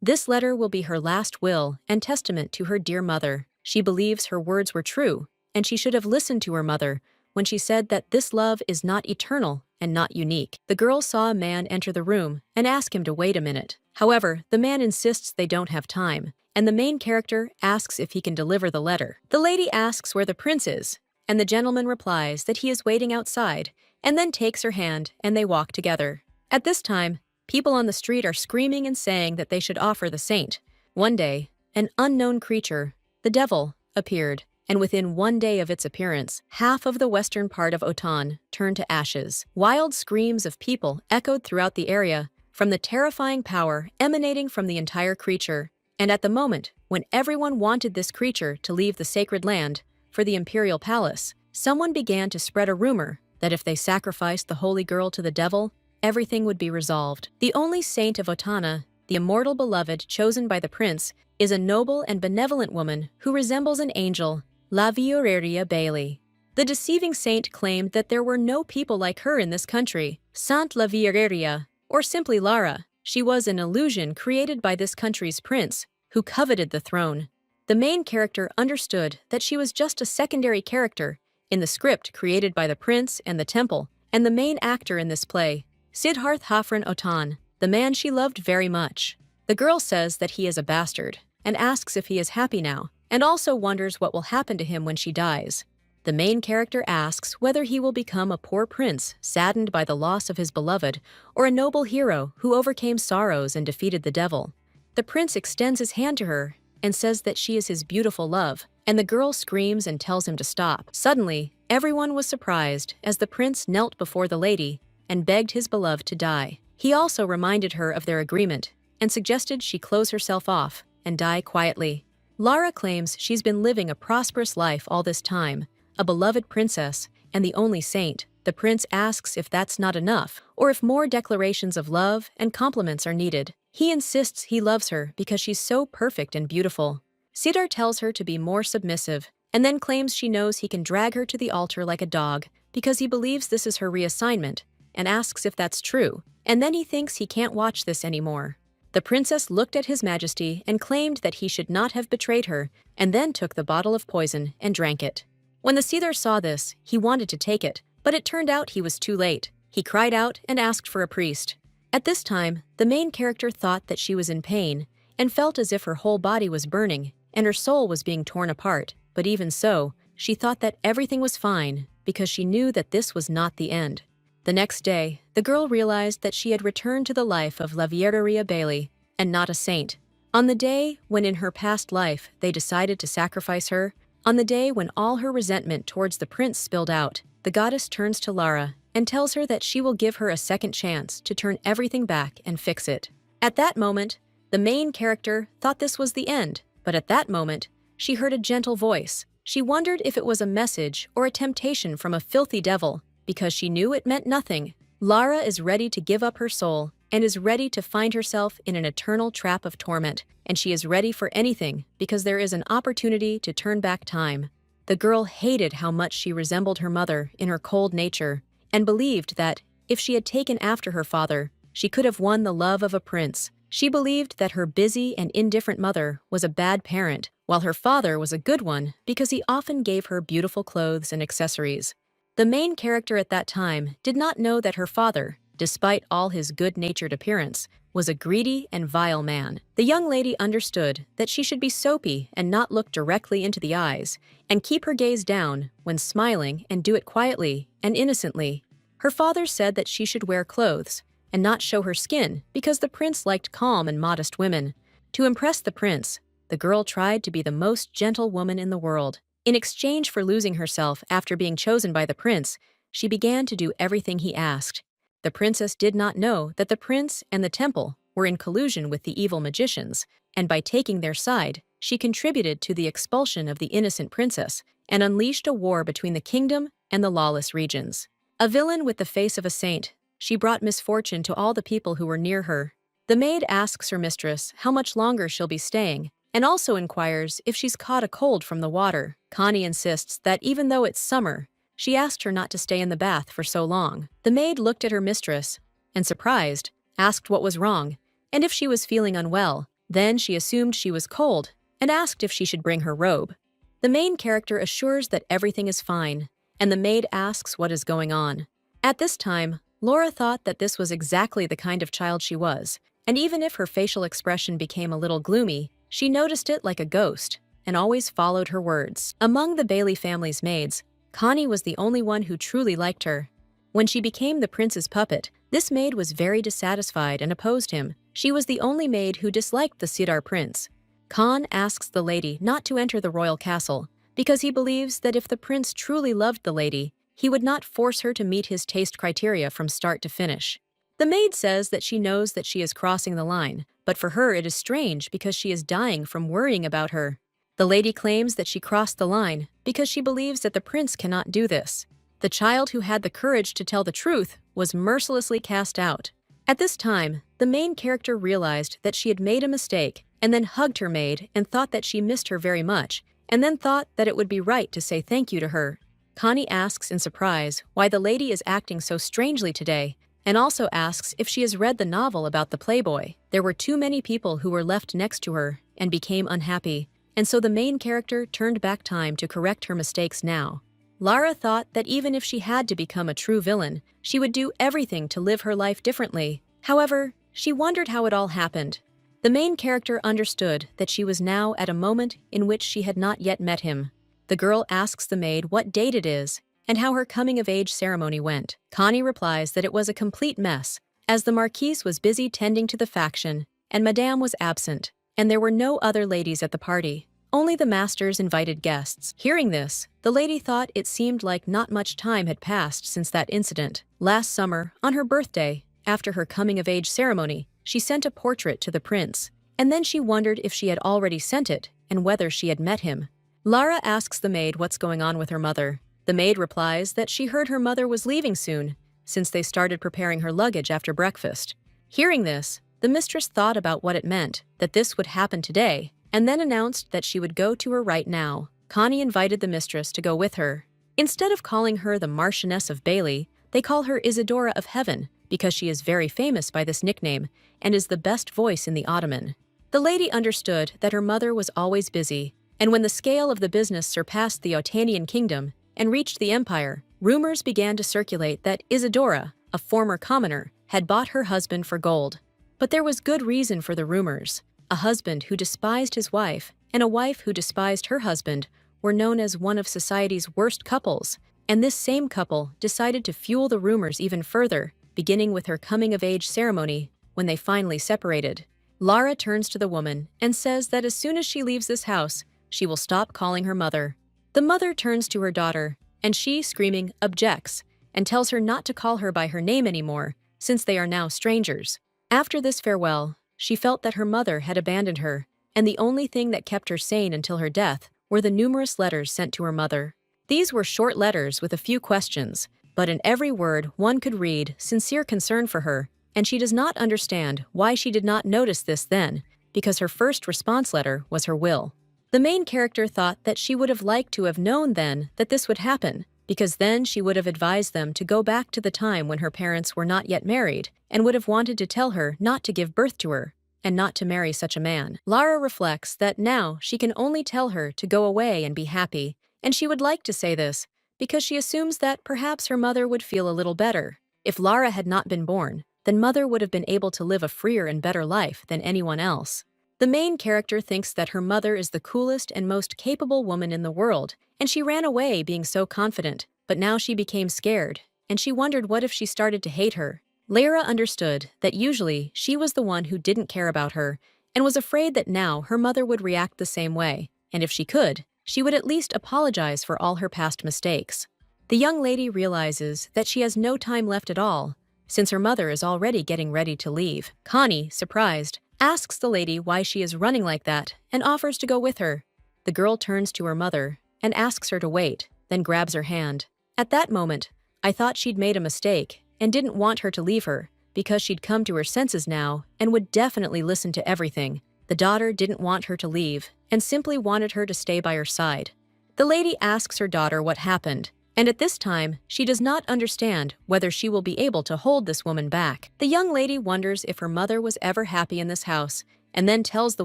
This letter will be her last will and testament to her dear mother. She believes her words were true, and she should have listened to her mother when she said that this love is not eternal and not unique. The girl saw a man enter the room and ask him to wait a minute. However, the man insists they don't have time, and the main character asks if he can deliver the letter. The lady asks where the prince is, and the gentleman replies that he is waiting outside, and then takes her hand and they walk together. At this time, people on the street are screaming and saying that they should offer the saint. One day, an unknown creature, the devil, appeared, and within 1 day of its appearance, half of the western part of Otan turned to ashes. Wild screams of people echoed throughout the area from the terrifying power emanating from the entire creature, and at the moment when everyone wanted this creature to leave the sacred land for the imperial palace, someone began to spread a rumor that if they sacrificed the holy girl to the devil, everything would be resolved. The only saint of Otana, the immortal beloved chosen by the prince, is a noble and benevolent woman who resembles an angel, La Villainess Bailey. The deceiving saint claimed that there were no people like her in this country, Saint La Villainess, or simply Lara. She was an illusion created by this country's prince, who coveted the throne. The main character understood that she was just a secondary character in the script created by the prince and the temple, and the main actor in this play, Siddharth Hafran Otan, the man she loved very much. The girl says that he is a bastard, and asks if he is happy now, and also wonders what will happen to him when she dies. The main character asks whether he will become a poor prince saddened by the loss of his beloved, or a noble hero who overcame sorrows and defeated the devil. The prince extends his hand to her and says that she is his beautiful love, and the girl screams and tells him to stop. Suddenly, everyone was surprised as the prince knelt before the lady and begged his beloved to die. He also reminded her of their agreement and suggested she close herself off and die quietly. Lara claims she's been living a prosperous life all this time, a beloved princess and the only saint. The prince asks if that's not enough, or if more declarations of love and compliments are needed. He insists he loves her because she's so perfect and beautiful. Siddharth tells her to be more submissive, and then claims she knows he can drag her to the altar like a dog because he believes this is her reassignment, and asks if that's true, and then he thinks he can't watch this anymore. The princess looked at His Majesty and claimed that he should not have betrayed her, and then took the bottle of poison and drank it. When the Siddharth saw this, he wanted to take it, but it turned out he was too late. He cried out and asked for a priest. At this time, the main character thought that she was in pain and felt as if her whole body was burning and her soul was being torn apart, but even so, she thought that everything was fine because she knew that this was not the end. The next day, the girl realized that she had returned to the life of La Villainess Bailey and not a saint. On the day when in her past life they decided to sacrifice her, on the day when all her resentment towards the prince spilled out, the goddess turns to Lara and tells her that she will give her a second chance to turn everything back and fix it. At that moment, the main character thought this was the end, but at that moment, she heard a gentle voice. She wondered if it was a message or a temptation from a filthy devil, because she knew it meant nothing. Lara is ready to give up her soul and is ready to find herself in an eternal trap of torment, and she is ready for anything because there is an opportunity to turn back time. The girl hated how much she resembled her mother in her cold nature, and believed that, if she had taken after her father, she could have won the love of a prince. She believed that her busy and indifferent mother was a bad parent, while her father was a good one because he often gave her beautiful clothes and accessories. The main character at that time did not know that her father, despite all his good-natured appearance, was a greedy and vile man. The young lady understood that she should be soapy and not look directly into the eyes, and keep her gaze down when smiling and do it quietly and innocently. Her father said that she should wear clothes and not show her skin because the prince liked calm and modest women. To impress the prince, the girl tried to be the most gentle woman in the world. In exchange for losing herself after being chosen by the prince, she began to do everything he asked. The princess did not know that the prince and the temple were in collusion with the evil magicians, and by taking their side, she contributed to the expulsion of the innocent princess and unleashed a war between the kingdom and the lawless regions. A villain with the face of a saint, she brought misfortune to all the people who were near her. The maid asks her mistress how much longer she'll be staying, and also inquires if she's caught a cold from the water. Connie insists that even though it's summer, she asked her not to stay in the bath for so long. The maid looked at her mistress and, surprised, asked what was wrong and if she was feeling unwell. Then she assumed she was cold and asked if she should bring her robe. The main character assures that everything is fine, and the maid asks what is going on. At this time, Laura thought that this was exactly the kind of child she was, and even if her facial expression became a little gloomy, she noticed it like a ghost and always followed her words. Among the Bailey family's maids, Connie was the only one who truly liked her. When she became the prince's puppet, this maid was very dissatisfied and opposed him. She was the only maid who disliked the Sidar prince. Khan asks the lady not to enter the royal castle because he believes that if the prince truly loved the lady, he would not force her to meet his taste criteria from start to finish. The maid says that she knows that she is crossing the line, but for her it is strange because she is dying from worrying about her. The lady claims that she crossed the line because she believes that the prince cannot do this. The child who had the courage to tell the truth was mercilessly cast out. At this time, the main character realized that she had made a mistake and then hugged her maid and thought that she missed her very much, and then thought that it would be right to say thank you to her. Connie asks in surprise why the lady is acting so strangely today, and also asks if she has read the novel about the playboy. There were too many people who were left next to her and became unhappy, and so the main character turned back time to correct her mistakes now. Lara thought that even if she had to become a true villain, she would do everything to live her life differently. However, she wondered how it all happened. The main character understood that she was now at a moment in which she had not yet met him. The girl asks the maid what date it is and how her coming-of-age ceremony went. Connie replies that it was a complete mess, as the Marquise was busy tending to the faction and Madame was absent, and there were no other ladies at the party. Only the master's invited guests. Hearing this, the lady thought it seemed like not much time had passed since that incident. Last summer, on her birthday, after her coming-of-age ceremony, she sent a portrait to the prince, and then she wondered if she had already sent it and whether she had met him. Lara asks the maid what's going on with her mother. The maid replies that she heard her mother was leaving soon, since they started preparing her luggage after breakfast. Hearing this, the mistress thought about what it meant, that this would happen today, and then announced that she would go to her right now. Connie invited the mistress to go with her. Instead of calling her the Marchioness of Bailey, they call her Isadora of Heaven, because she is very famous by this nickname and is the best voice in the Ottoman. The lady understood that her mother was always busy, and when the scale of the business surpassed the Otanian kingdom and reached the empire, rumors began to circulate that Isadora, a former commoner, had bought her husband for gold. But there was good reason for the rumors. A husband who despised his wife and a wife who despised her husband were known as one of society's worst couples, and this same couple decided to fuel the rumors even further, beginning with her coming-of-age ceremony when they finally separated. Lara turns to the woman and says that as soon as she leaves this house, she will stop calling her mother. The mother turns to her daughter, and she, screaming, objects, and tells her not to call her by her name anymore, since they are now strangers. After this farewell, she felt that her mother had abandoned her, and the only thing that kept her sane until her death were the numerous letters sent to her mother. These were short letters with a few questions, but in every word one could read sincere concern for her, and she does not understand why she did not notice this then, because her first response letter was her will. The main character thought that she would have liked to have known then that this would happen, because then she would have advised them to go back to the time when her parents were not yet married and would have wanted to tell her not to give birth to her and not to marry such a man. Lara reflects that now she can only tell her to go away and be happy, and she would like to say this because she assumes that perhaps her mother would feel a little better. If Lara had not been born, then mother would have been able to live a freer and better life than anyone else. The main character thinks that her mother is the coolest and most capable woman in the world, and she ran away being so confident, but now she became scared, and she wondered what if she started to hate her. Lara understood that usually she was the one who didn't care about her, and was afraid that now her mother would react the same way, and if she could, she would at least apologize for all her past mistakes. The young lady realizes that she has no time left at all, since her mother is already getting ready to leave. Connie, surprised, asks the lady why she is running like that and offers to go with her. The girl turns to her mother and asks her to wait, then grabs her hand. At that moment, I thought she'd made a mistake and didn't want her to leave her because she'd come to her senses now and would definitely listen to everything. The daughter didn't want her to leave and simply wanted her to stay by her side. The lady asks her daughter what happened, and at this time, she does not understand whether she will be able to hold this woman back. The young lady wonders if her mother was ever happy in this house, and then tells the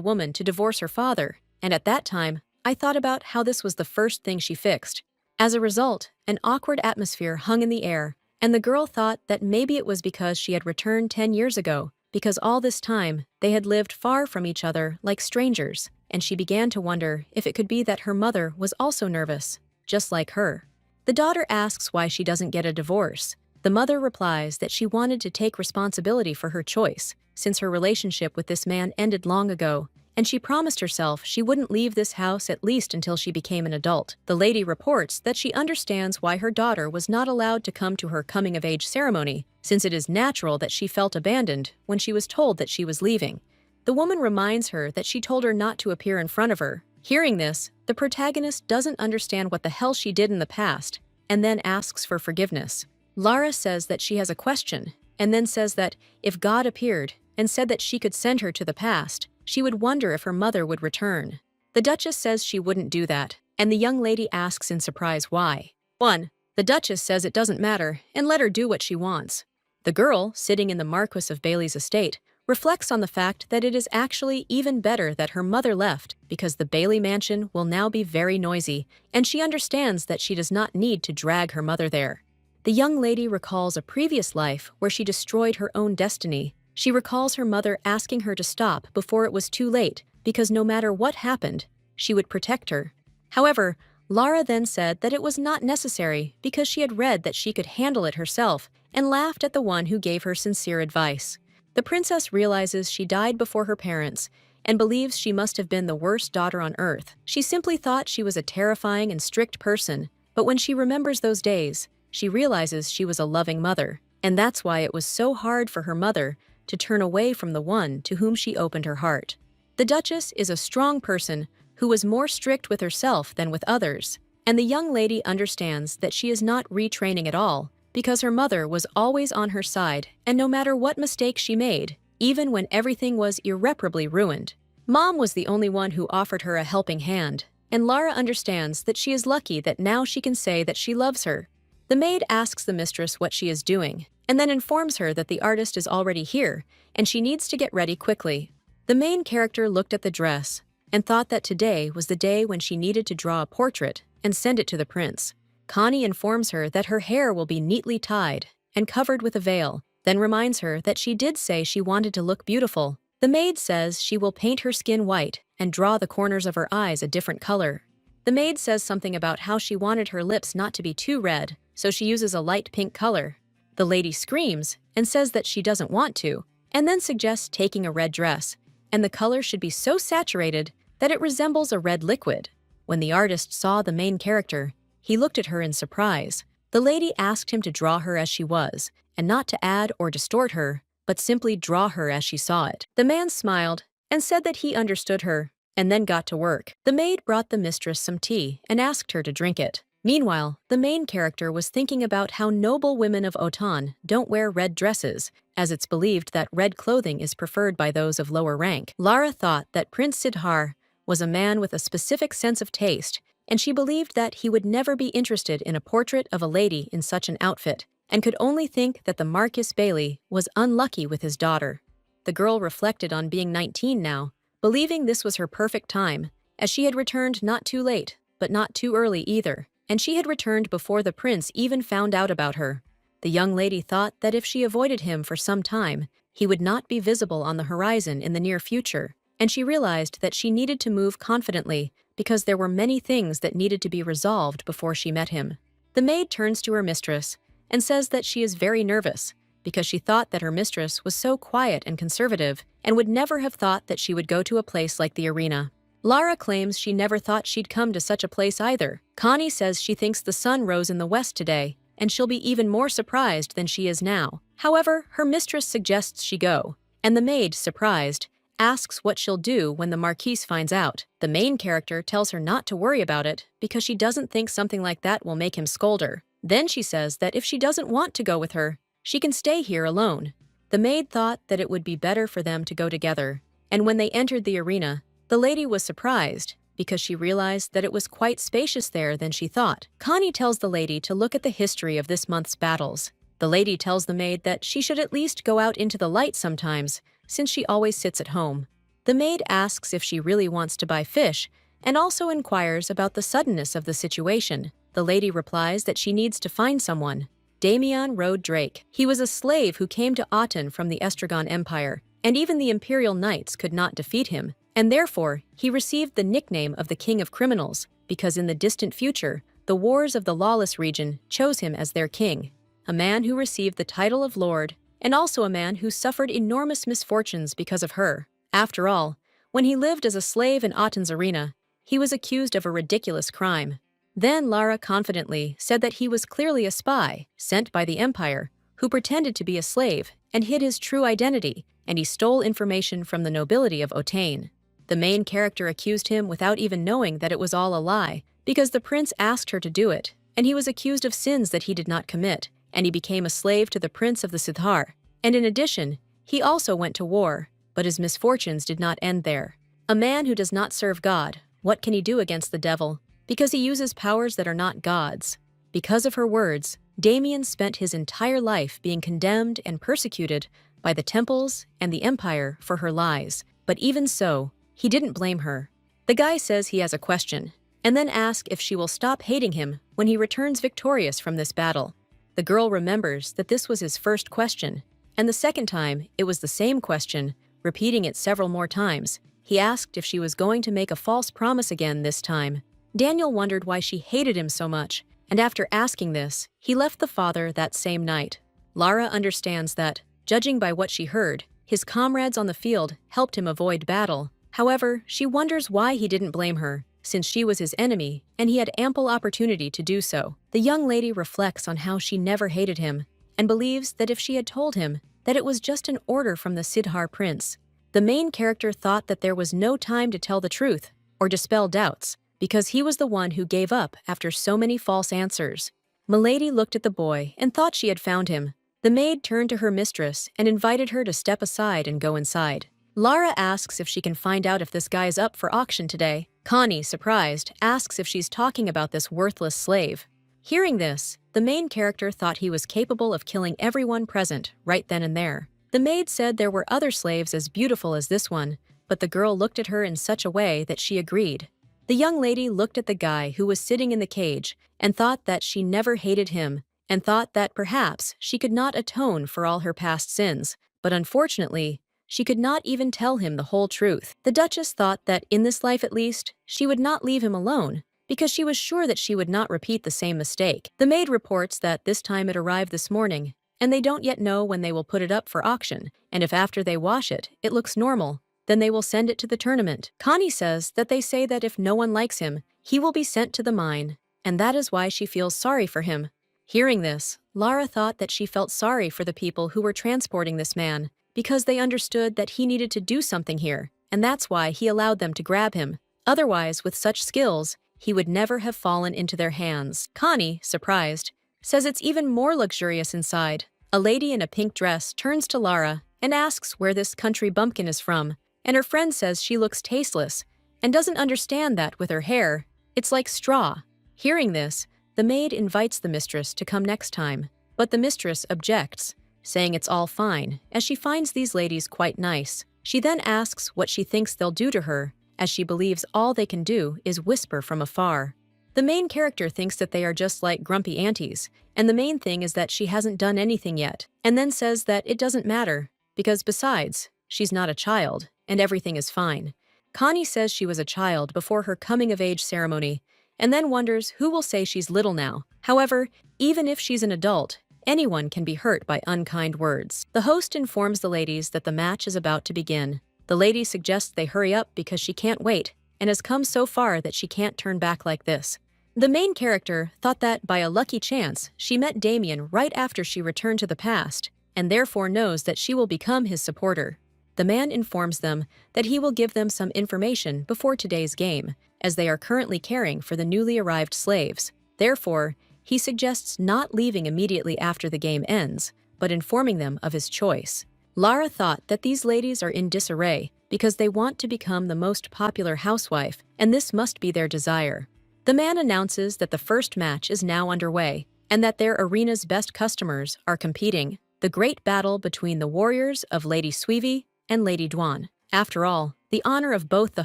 woman to divorce her father, and at that time, I thought about how this was the first thing she fixed. As a result, an awkward atmosphere hung in the air, and the girl thought that maybe it was because she had returned 10 years ago, because all this time, they had lived far from each other like strangers, and she began to wonder if it could be that her mother was also nervous, just like her. The daughter asks why she doesn't get a divorce. The mother replies that she wanted to take responsibility for her choice, since her relationship with this man ended long ago, and she promised herself she wouldn't leave this house at least until she became an adult. The lady reports that she understands why her daughter was not allowed to come to her coming-of-age ceremony, since it is natural that she felt abandoned when she was told that she was leaving. The woman reminds her that she told her not to appear in front of her. Hearing this, the protagonist doesn't understand what the hell she did in the past, and then asks for forgiveness. Lara says that she has a question, and then says that if God appeared and said that she could send her to the past, she would wonder if her mother would return. The Duchess says she wouldn't do that, and the young lady asks in surprise why. 1. The Duchess says it doesn't matter, and let her do what she wants. The girl, sitting in the Marquis of Bailey's estate, reflects on the fact that it is actually even better that her mother left because the Bailey mansion will now be very noisy, and she understands that she does not need to drag her mother there. The young lady recalls a previous life where she destroyed her own destiny. She recalls her mother asking her to stop before it was too late because no matter what happened, she would protect her. However, Lara then said that it was not necessary because she had read that she could handle it herself and laughed at the one who gave her sincere advice. The princess realizes she died before her parents and believes she must have been the worst daughter on earth. She simply thought she was a terrifying and strict person, but when she remembers those days, she realizes she was a loving mother, and that's why it was so hard for her mother to turn away from the one to whom she opened her heart. The Duchess is a strong person who was more strict with herself than with others, and the young lady understands that she is not retraining at all because her mother was always on her side, and no matter what mistake she made, even when everything was irreparably ruined, Mom was the only one who offered her a helping hand, and Lara understands that she is lucky that now she can say that she loves her. The maid asks the mistress what she is doing, and then informs her that the artist is already here, and she needs to get ready quickly. The main character looked at the dress, and thought that today was the day when she needed to draw a portrait and send it to the prince. Connie informs her that her hair will be neatly tied and covered with a veil, then reminds her that she did say she wanted to look beautiful. The maid says she will paint her skin white and draw the corners of her eyes a different color. The maid says something about how she wanted her lips not to be too red, so she uses a light pink color. The lady screams and says that she doesn't want to, and then suggests taking a red dress, and the color should be so saturated that it resembles a red liquid. When the artist saw the main character, he looked at her in surprise. The lady asked him to draw her as she was, and not to add or distort her, but simply draw her as she saw it. The man smiled and said that he understood her, and then got to work. The maid brought the mistress some tea and asked her to drink it. Meanwhile, the main character was thinking about how noble women of Otan don't wear red dresses, as it's believed that red clothing is preferred by those of lower rank. Lara thought that Prince Sidhar was a man with a specific sense of taste, and she believed that he would never be interested in a portrait of a lady in such an outfit, and could only think that the Marquis Bailey was unlucky with his daughter. The girl reflected on being 19 now, believing this was her perfect time, as she had returned not too late, but not too early either, and she had returned before the prince even found out about her. The young lady thought that if she avoided him for some time, he would not be visible on the horizon in the near future, and she realized that she needed to move confidently because there were many things that needed to be resolved before she met him. The maid turns to her mistress and says that she is very nervous because she thought that her mistress was so quiet and conservative and would never have thought that she would go to a place like the arena. Lara claims she never thought she'd come to such a place either. Connie says she thinks the sun rose in the west today, and she'll be even more surprised than she is now. However, her mistress suggests she go, and the maid, surprised, asks what she'll do when the Marquise finds out. The main character tells her not to worry about it because she doesn't think something like that will make him scold her. Then she says that if she doesn't want to go with her, she can stay here alone. The maid thought that it would be better for them to go together, and when they entered the arena, the lady was surprised because she realized that it was quite spacious there than she thought. Connie tells the lady to look at the history of this month's battles. The lady tells the maid that she should at least go out into the light sometimes, since she always sits at home. The maid asks if she really wants to buy fish and also inquires about the suddenness of the situation. The lady replies that she needs to find someone. Damien rode Drake. He was a slave who came to Aten from the Estragon Empire, and even the imperial knights could not defeat him, and therefore he received the nickname of the King of Criminals, because in the distant future, the wars of the lawless region chose him as their king. A man who received the title of Lord, and also a man who suffered enormous misfortunes because of her. After all, when he lived as a slave in Aten's arena, he was accused of a ridiculous crime. Then Lara confidently said that he was clearly a spy sent by the Empire, who pretended to be a slave and hid his true identity, and he stole information from the nobility of Otane. The main character accused him without even knowing that it was all a lie, because the prince asked her to do it, and he was accused of sins that he did not commit, and he became a slave to the prince of the Siddhar. And in addition, he also went to war, but his misfortunes did not end there. A man who does not serve God, what can he do against the devil? Because he uses powers that are not God's. Because of her words, Damien spent his entire life being condemned and persecuted by the temples and the empire for her lies. But even so, he didn't blame her. The guy says he has a question, and then asks if she will stop hating him when he returns victorious from this battle. The girl remembers that this was his first question, and the second time it was the same question, repeating it several more times. He asked if she was going to make a false promise again this time. Daniel wondered why she hated him so much, and after asking this, he left the father that same night. Lara understands that, judging by what she heard, his comrades on the field helped him avoid battle. However, she wonders why he didn't blame her, since she was his enemy and he had ample opportunity to do so. The young lady reflects on how she never hated him, and believes that if she had told him that it was just an order from the Siddhar prince, the main character thought that there was no time to tell the truth or dispel doubts, because he was the one who gave up after so many false answers. Milady looked at the boy and thought she had found him. The maid turned to her mistress and invited her to step aside and go inside. Lara asks if she can find out if this guy is up for auction today. Connie, surprised, asks if she's talking about this worthless slave. Hearing this, the main character thought he was capable of killing everyone present right then and there. The maid said there were other slaves as beautiful as this one, but the girl looked at her in such a way that she agreed. The young lady looked at the guy who was sitting in the cage and thought that she never hated him, and thought that perhaps she could not atone for all her past sins, but unfortunately, she could not even tell him the whole truth. The Duchess thought that in this life at least, she would not leave him alone, because she was sure that she would not repeat the same mistake. The maid reports that this time it arrived this morning, and they don't yet know when they will put it up for auction, and if after they wash it, it looks normal, then they will send it to the tournament. Connie says that they say that if no one likes him, he will be sent to the mine, and that is why she feels sorry for him. Hearing this, Lara thought that she felt sorry for the people who were transporting this man, because they understood that he needed to do something here, and that's why he allowed them to grab him. Otherwise, with such skills, he would never have fallen into their hands. Connie, surprised, says it's even more luxurious inside. A lady in a pink dress turns to Lara and asks where this country bumpkin is from, and her friend says she looks tasteless and doesn't understand that with her hair, it's like straw. Hearing this, the maid invites the mistress to come next time, but the mistress objects, saying it's all fine, as she finds these ladies quite nice. She then asks what she thinks they'll do to her, as she believes all they can do is whisper from afar. The main character thinks that they are just like grumpy aunties, and the main thing is that she hasn't done anything yet, and then says that it doesn't matter, because besides, she's not a child, and everything is fine. Connie says she was a child before her coming-of-age ceremony, and then wonders who will say she's little now. However, even if she's an adult, anyone can be hurt by unkind words. The host informs the ladies that the match is about to begin. The lady suggests they hurry up because she can't wait, and has come so far that she can't turn back like this. The main character thought that, by a lucky chance, she met Damien right after she returned to the past, and therefore knows that she will become his supporter. The man informs them that he will give them some information before today's game, as they are currently caring for the newly arrived slaves. Therefore, he suggests not leaving immediately after the game ends, but informing them of his choice. Lara thought that these ladies are in disarray because they want to become the most popular housewife, and this must be their desire. The man announces that the first match is now underway, and that their arena's best customers are competing. The great battle between the warriors of Lady Suivi and Lady Duan. After all, the honor of both the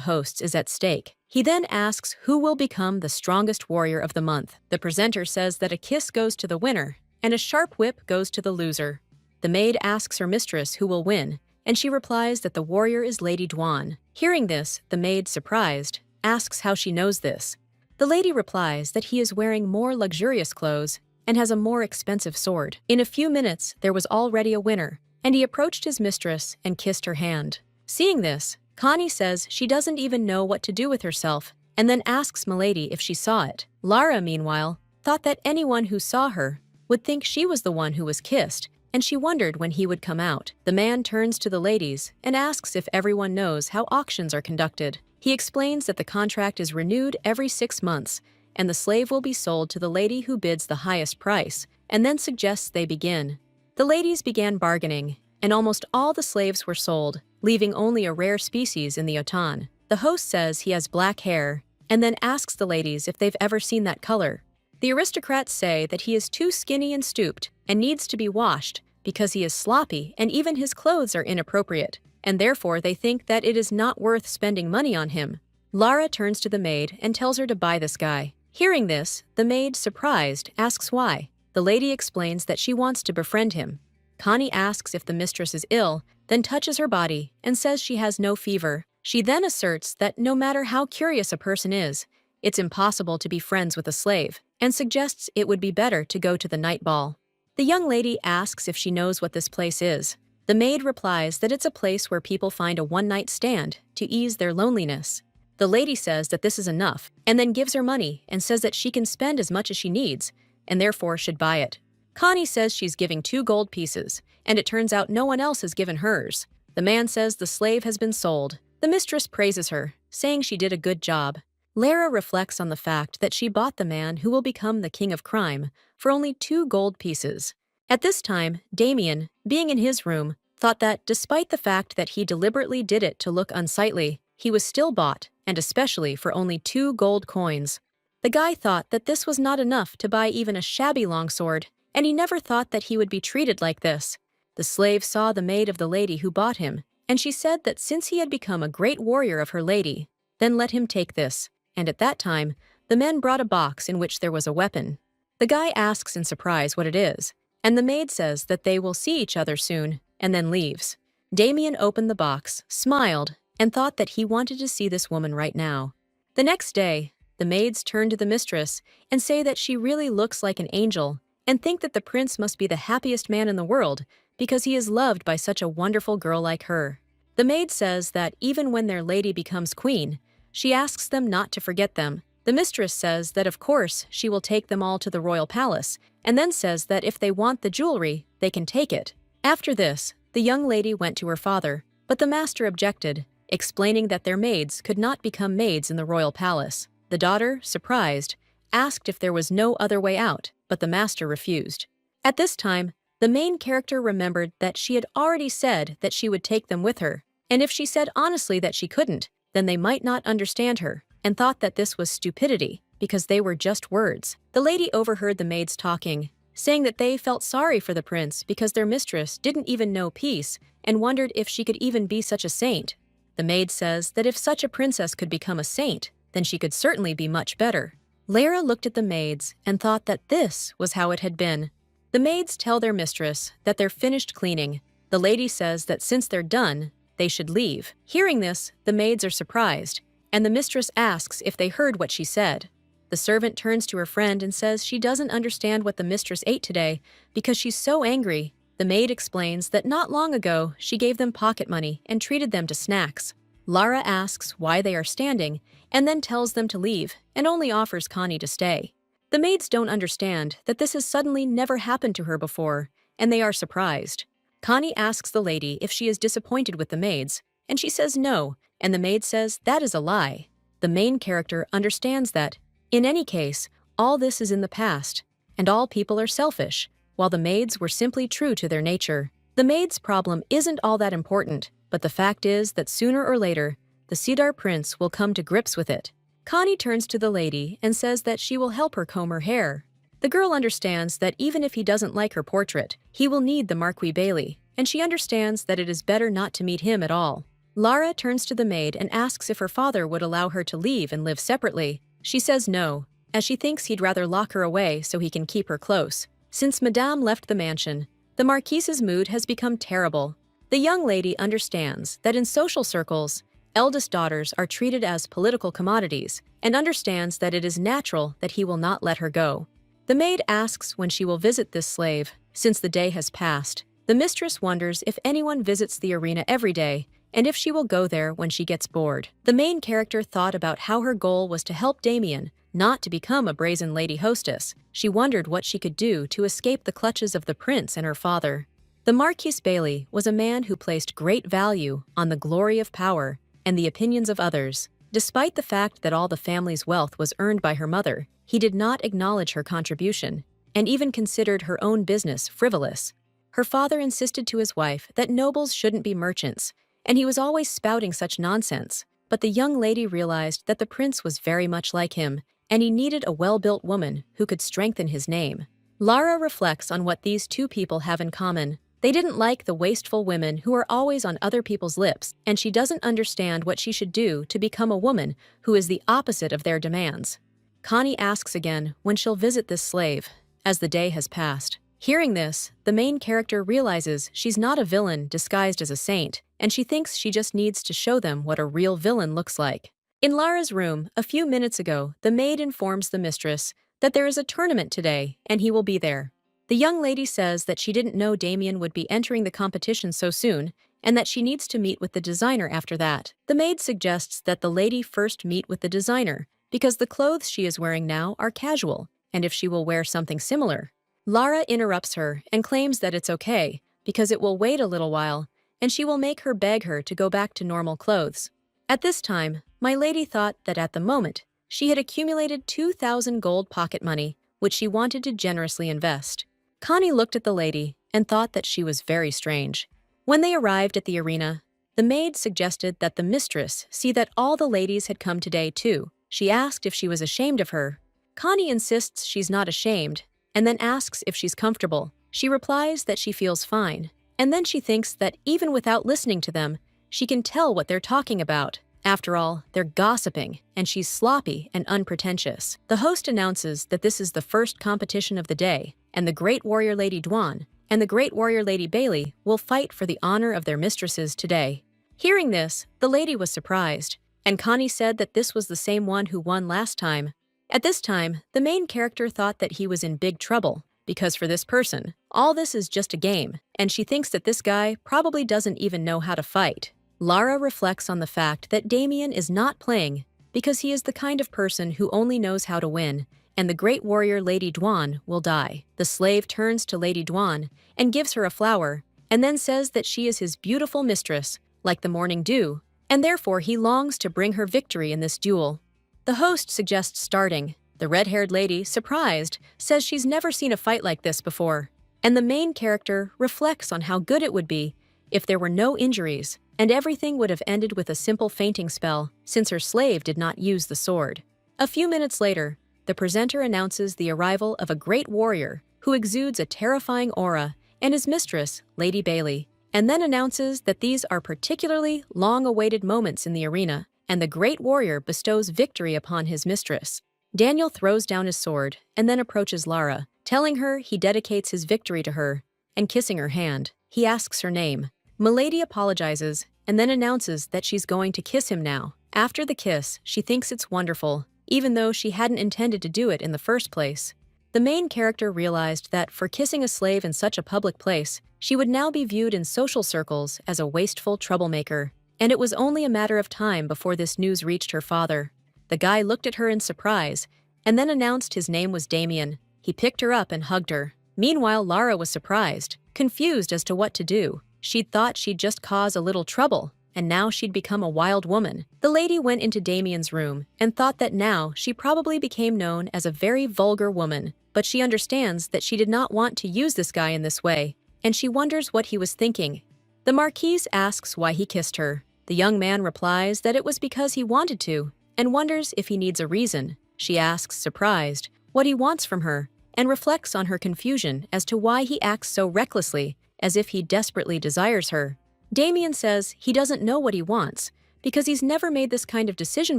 hosts is at stake. He then asks who will become the strongest warrior of the month. The presenter says that a kiss goes to the winner, and a sharp whip goes to the loser. The maid asks her mistress who will win, and she replies that the warrior is Lady Duan. Hearing this, the maid, surprised, asks how she knows this. The lady replies that he is wearing more luxurious clothes and has a more expensive sword. In a few minutes, there was already a winner, and he approached his mistress and kissed her hand. Seeing this, Connie says she doesn't even know what to do with herself, and then asks Milady if she saw it. Lara, meanwhile, thought that anyone who saw her would think she was the one who was kissed, and she wondered when he would come out. The man turns to the ladies and asks if everyone knows how auctions are conducted. He explains that the contract is renewed every 6 months, and the slave will be sold to the lady who bids the highest price, and then suggests they begin. The ladies began bargaining, and almost all the slaves were sold, leaving only a rare species in the Otan. The host says he has black hair, and then asks the ladies if they've ever seen that color. The aristocrats say that he is too skinny and stooped, and needs to be washed, because he is sloppy and even his clothes are inappropriate, and therefore they think that it is not worth spending money on him. Lara turns to the maid and tells her to buy this guy. Hearing this, the maid, surprised, asks why. The lady explains that she wants to befriend him. Connie asks if the mistress is ill, then touches her body and says she has no fever. She then asserts that no matter how curious a person is, it's impossible to be friends with a slave, and suggests it would be better to go to the night ball. The young lady asks if she knows what this place is. The maid replies that it's a place where people find a one-night stand to ease their loneliness. The lady says that this is enough, and then gives her money and says that she can spend as much as she needs, and therefore should buy it. Connie says she's giving 2 gold pieces, and it turns out no one else has given hers. The man says the slave has been sold. The mistress praises her, saying she did a good job. Lara reflects on the fact that she bought the man who will become the king of crime for only 2 gold pieces. At this time, Damien, being in his room, thought that despite the fact that he deliberately did it to look unsightly, he was still bought, and especially for only 2 gold coins. The guy thought that this was not enough to buy even a shabby longsword, and he never thought that he would be treated like this. The slave saw the maid of the lady who bought him, and she said that since he had become a great warrior of her lady, then let him take this. And at that time, the men brought a box in which there was a weapon. The guy asks in surprise what it is, and the maid says that they will see each other soon, and then leaves. Damien opened the box, smiled, and thought that he wanted to see this woman right now. The next day, the maids turn to the mistress and say that she really looks like an angel, and think that the prince must be the happiest man in the world because he is loved by such a wonderful girl like her. The maid says that even when their lady becomes queen, she asks them not to forget them. The mistress says that of course she will take them all to the royal palace, and then says that if they want the jewelry, they can take it. After this, the young lady went to her father, but the master objected, explaining that their maids could not become maids in the royal palace. The daughter, surprised, asked if there was no other way out, but the master refused. At this time, the main character remembered that she had already said that she would take them with her, and if she said honestly that she couldn't, then they might not understand her, and thought that this was stupidity, because they were just words. The lady overheard the maids talking, saying that they felt sorry for the prince because their mistress didn't even know peace and wondered if she could even be such a saint. The maid says that if such a princess could become a saint, then she could certainly be much better. Lara looked at the maids and thought that this was how it had been. The maids tell their mistress that they're finished cleaning. The lady says that since they're done, they should leave. Hearing this, the maids are surprised, and the mistress asks if they heard what she said. The servant turns to her friend and says she doesn't understand what the mistress ate today because she's so angry. The maid explains that not long ago she gave them pocket money and treated them to snacks. Lara asks why they are standing, and then tells them to leave, and only offers Connie to stay. The maids don't understand that this has suddenly never happened to her before, and they are surprised. Connie asks the lady if she is disappointed with the maids, and she says no, and the maid says that is a lie. The main character understands that, in any case, all this is in the past, and all people are selfish, while the maids were simply true to their nature. The maid's problem isn't all that important, but the fact is that sooner or later, the Cedar Prince will come to grips with it. Connie turns to the lady and says that she will help her comb her hair. The girl understands that even if he doesn't like her portrait, he will need the Marquis Bailey, and she understands that it is better not to meet him at all. Lara turns to the maid and asks if her father would allow her to leave and live separately. She says no, as she thinks he'd rather lock her away so he can keep her close. Since Madame left the mansion, the Marquise's mood has become terrible. The young lady understands that in social circles, eldest daughters are treated as political commodities and understands that it is natural that he will not let her go. The maid asks when she will visit this slave, since the day has passed. The mistress wonders if anyone visits the arena every day and if she will go there when she gets bored. The main character thought about how her goal was to help Damien, not to become a brazen lady hostess. She wondered what she could do to escape the clutches of the prince and her father. The Marquis Bailey was a man who placed great value on the glory of power and the opinions of others. Despite the fact that all the family's wealth was earned by her mother, he did not acknowledge her contribution, and even considered her own business frivolous. Her father insisted to his wife that nobles shouldn't be merchants, and he was always spouting such nonsense. But the young lady realized that the prince was very much like him, and he needed a well-built woman who could strengthen his name. Lara reflects on what these two people have in common. They didn't like the wasteful women who are always on other people's lips, and she doesn't understand what she should do to become a woman who is the opposite of their demands. Connie asks again when she'll visit this slave, as the day has passed. Hearing this, the main character realizes she's not a villain disguised as a saint, and she thinks she just needs to show them what a real villain looks like. In Lara's room, a few minutes ago, the maid informs the mistress that there is a tournament today and he will be there. The young lady says that she didn't know Damien would be entering the competition so soon and that she needs to meet with the designer after that. The maid suggests that the lady first meet with the designer because the clothes she is wearing now are casual, and if she will wear something similar. Lara interrupts her and claims that it's okay because it will wait a little while and she will make her beg her to go back to normal clothes. At this time, my lady thought that at the moment, she had accumulated 2,000 gold pocket money, which she wanted to generously invest. Connie looked at the lady and thought that she was very strange. When they arrived at the arena, the maid suggested that the mistress see that all the ladies had come today too. She asked if she was ashamed of her. Connie insists she's not ashamed, and then asks if she's comfortable. She replies that she feels fine, and then she thinks that even without listening to them, she can tell what they're talking about. After all, they're gossiping, and she's sloppy and unpretentious. The host announces that this is the first competition of the day, and the Great Warrior Lady Dwan and the Great Warrior Lady Bailey will fight for the honor of their mistresses today. Hearing this, the lady was surprised, and Connie said that this was the same one who won last time. At this time, the main character thought that he was in big trouble, because for this person, all this is just a game, and she thinks that this guy probably doesn't even know how to fight. Lara reflects on the fact that Damien is not playing because he is the kind of person who only knows how to win, and the great warrior Lady Dwan will die. The slave turns to Lady Dwan and gives her a flower, and then says that she is his beautiful mistress, like the morning dew, and therefore he longs to bring her victory in this duel. The host suggests starting. The red-haired lady, surprised, says she's never seen a fight like this before, and the main character reflects on how good it would be if there were no injuries, and everything would have ended with a simple fainting spell, since her slave did not use the sword. A few minutes later, the presenter announces the arrival of a great warrior who exudes a terrifying aura and his mistress, Lady Bailey, and then announces that these are particularly long-awaited moments in the arena, and the great warrior bestows victory upon his mistress. Daniel throws down his sword and then approaches Lara, telling her he dedicates his victory to her, and kissing her hand. He asks her name. Milady apologizes and then announces that she's going to kiss him now. After the kiss, she thinks it's wonderful, even though she hadn't intended to do it in the first place. The main character realized that for kissing a slave in such a public place, she would now be viewed in social circles as a wasteful troublemaker, and it was only a matter of time before this news reached her father. The guy looked at her in surprise, and then announced his name was Damien. He picked her up and hugged her. Meanwhile, Lara was surprised, confused as to what to do. She'd thought she'd just cause a little trouble, and now she'd become a wild woman. The lady went into Damien's room and thought that now she probably became known as a very vulgar woman, but she understands that she did not want to use this guy in this way, and she wonders what he was thinking. The Marquise asks why he kissed her. The young man replies that it was because he wanted to, and wonders if he needs a reason. She asks, surprised, what he wants from her, and reflects on her confusion as to why he acts so recklessly, as if he desperately desires her. Damien says he doesn't know what he wants because he's never made this kind of decision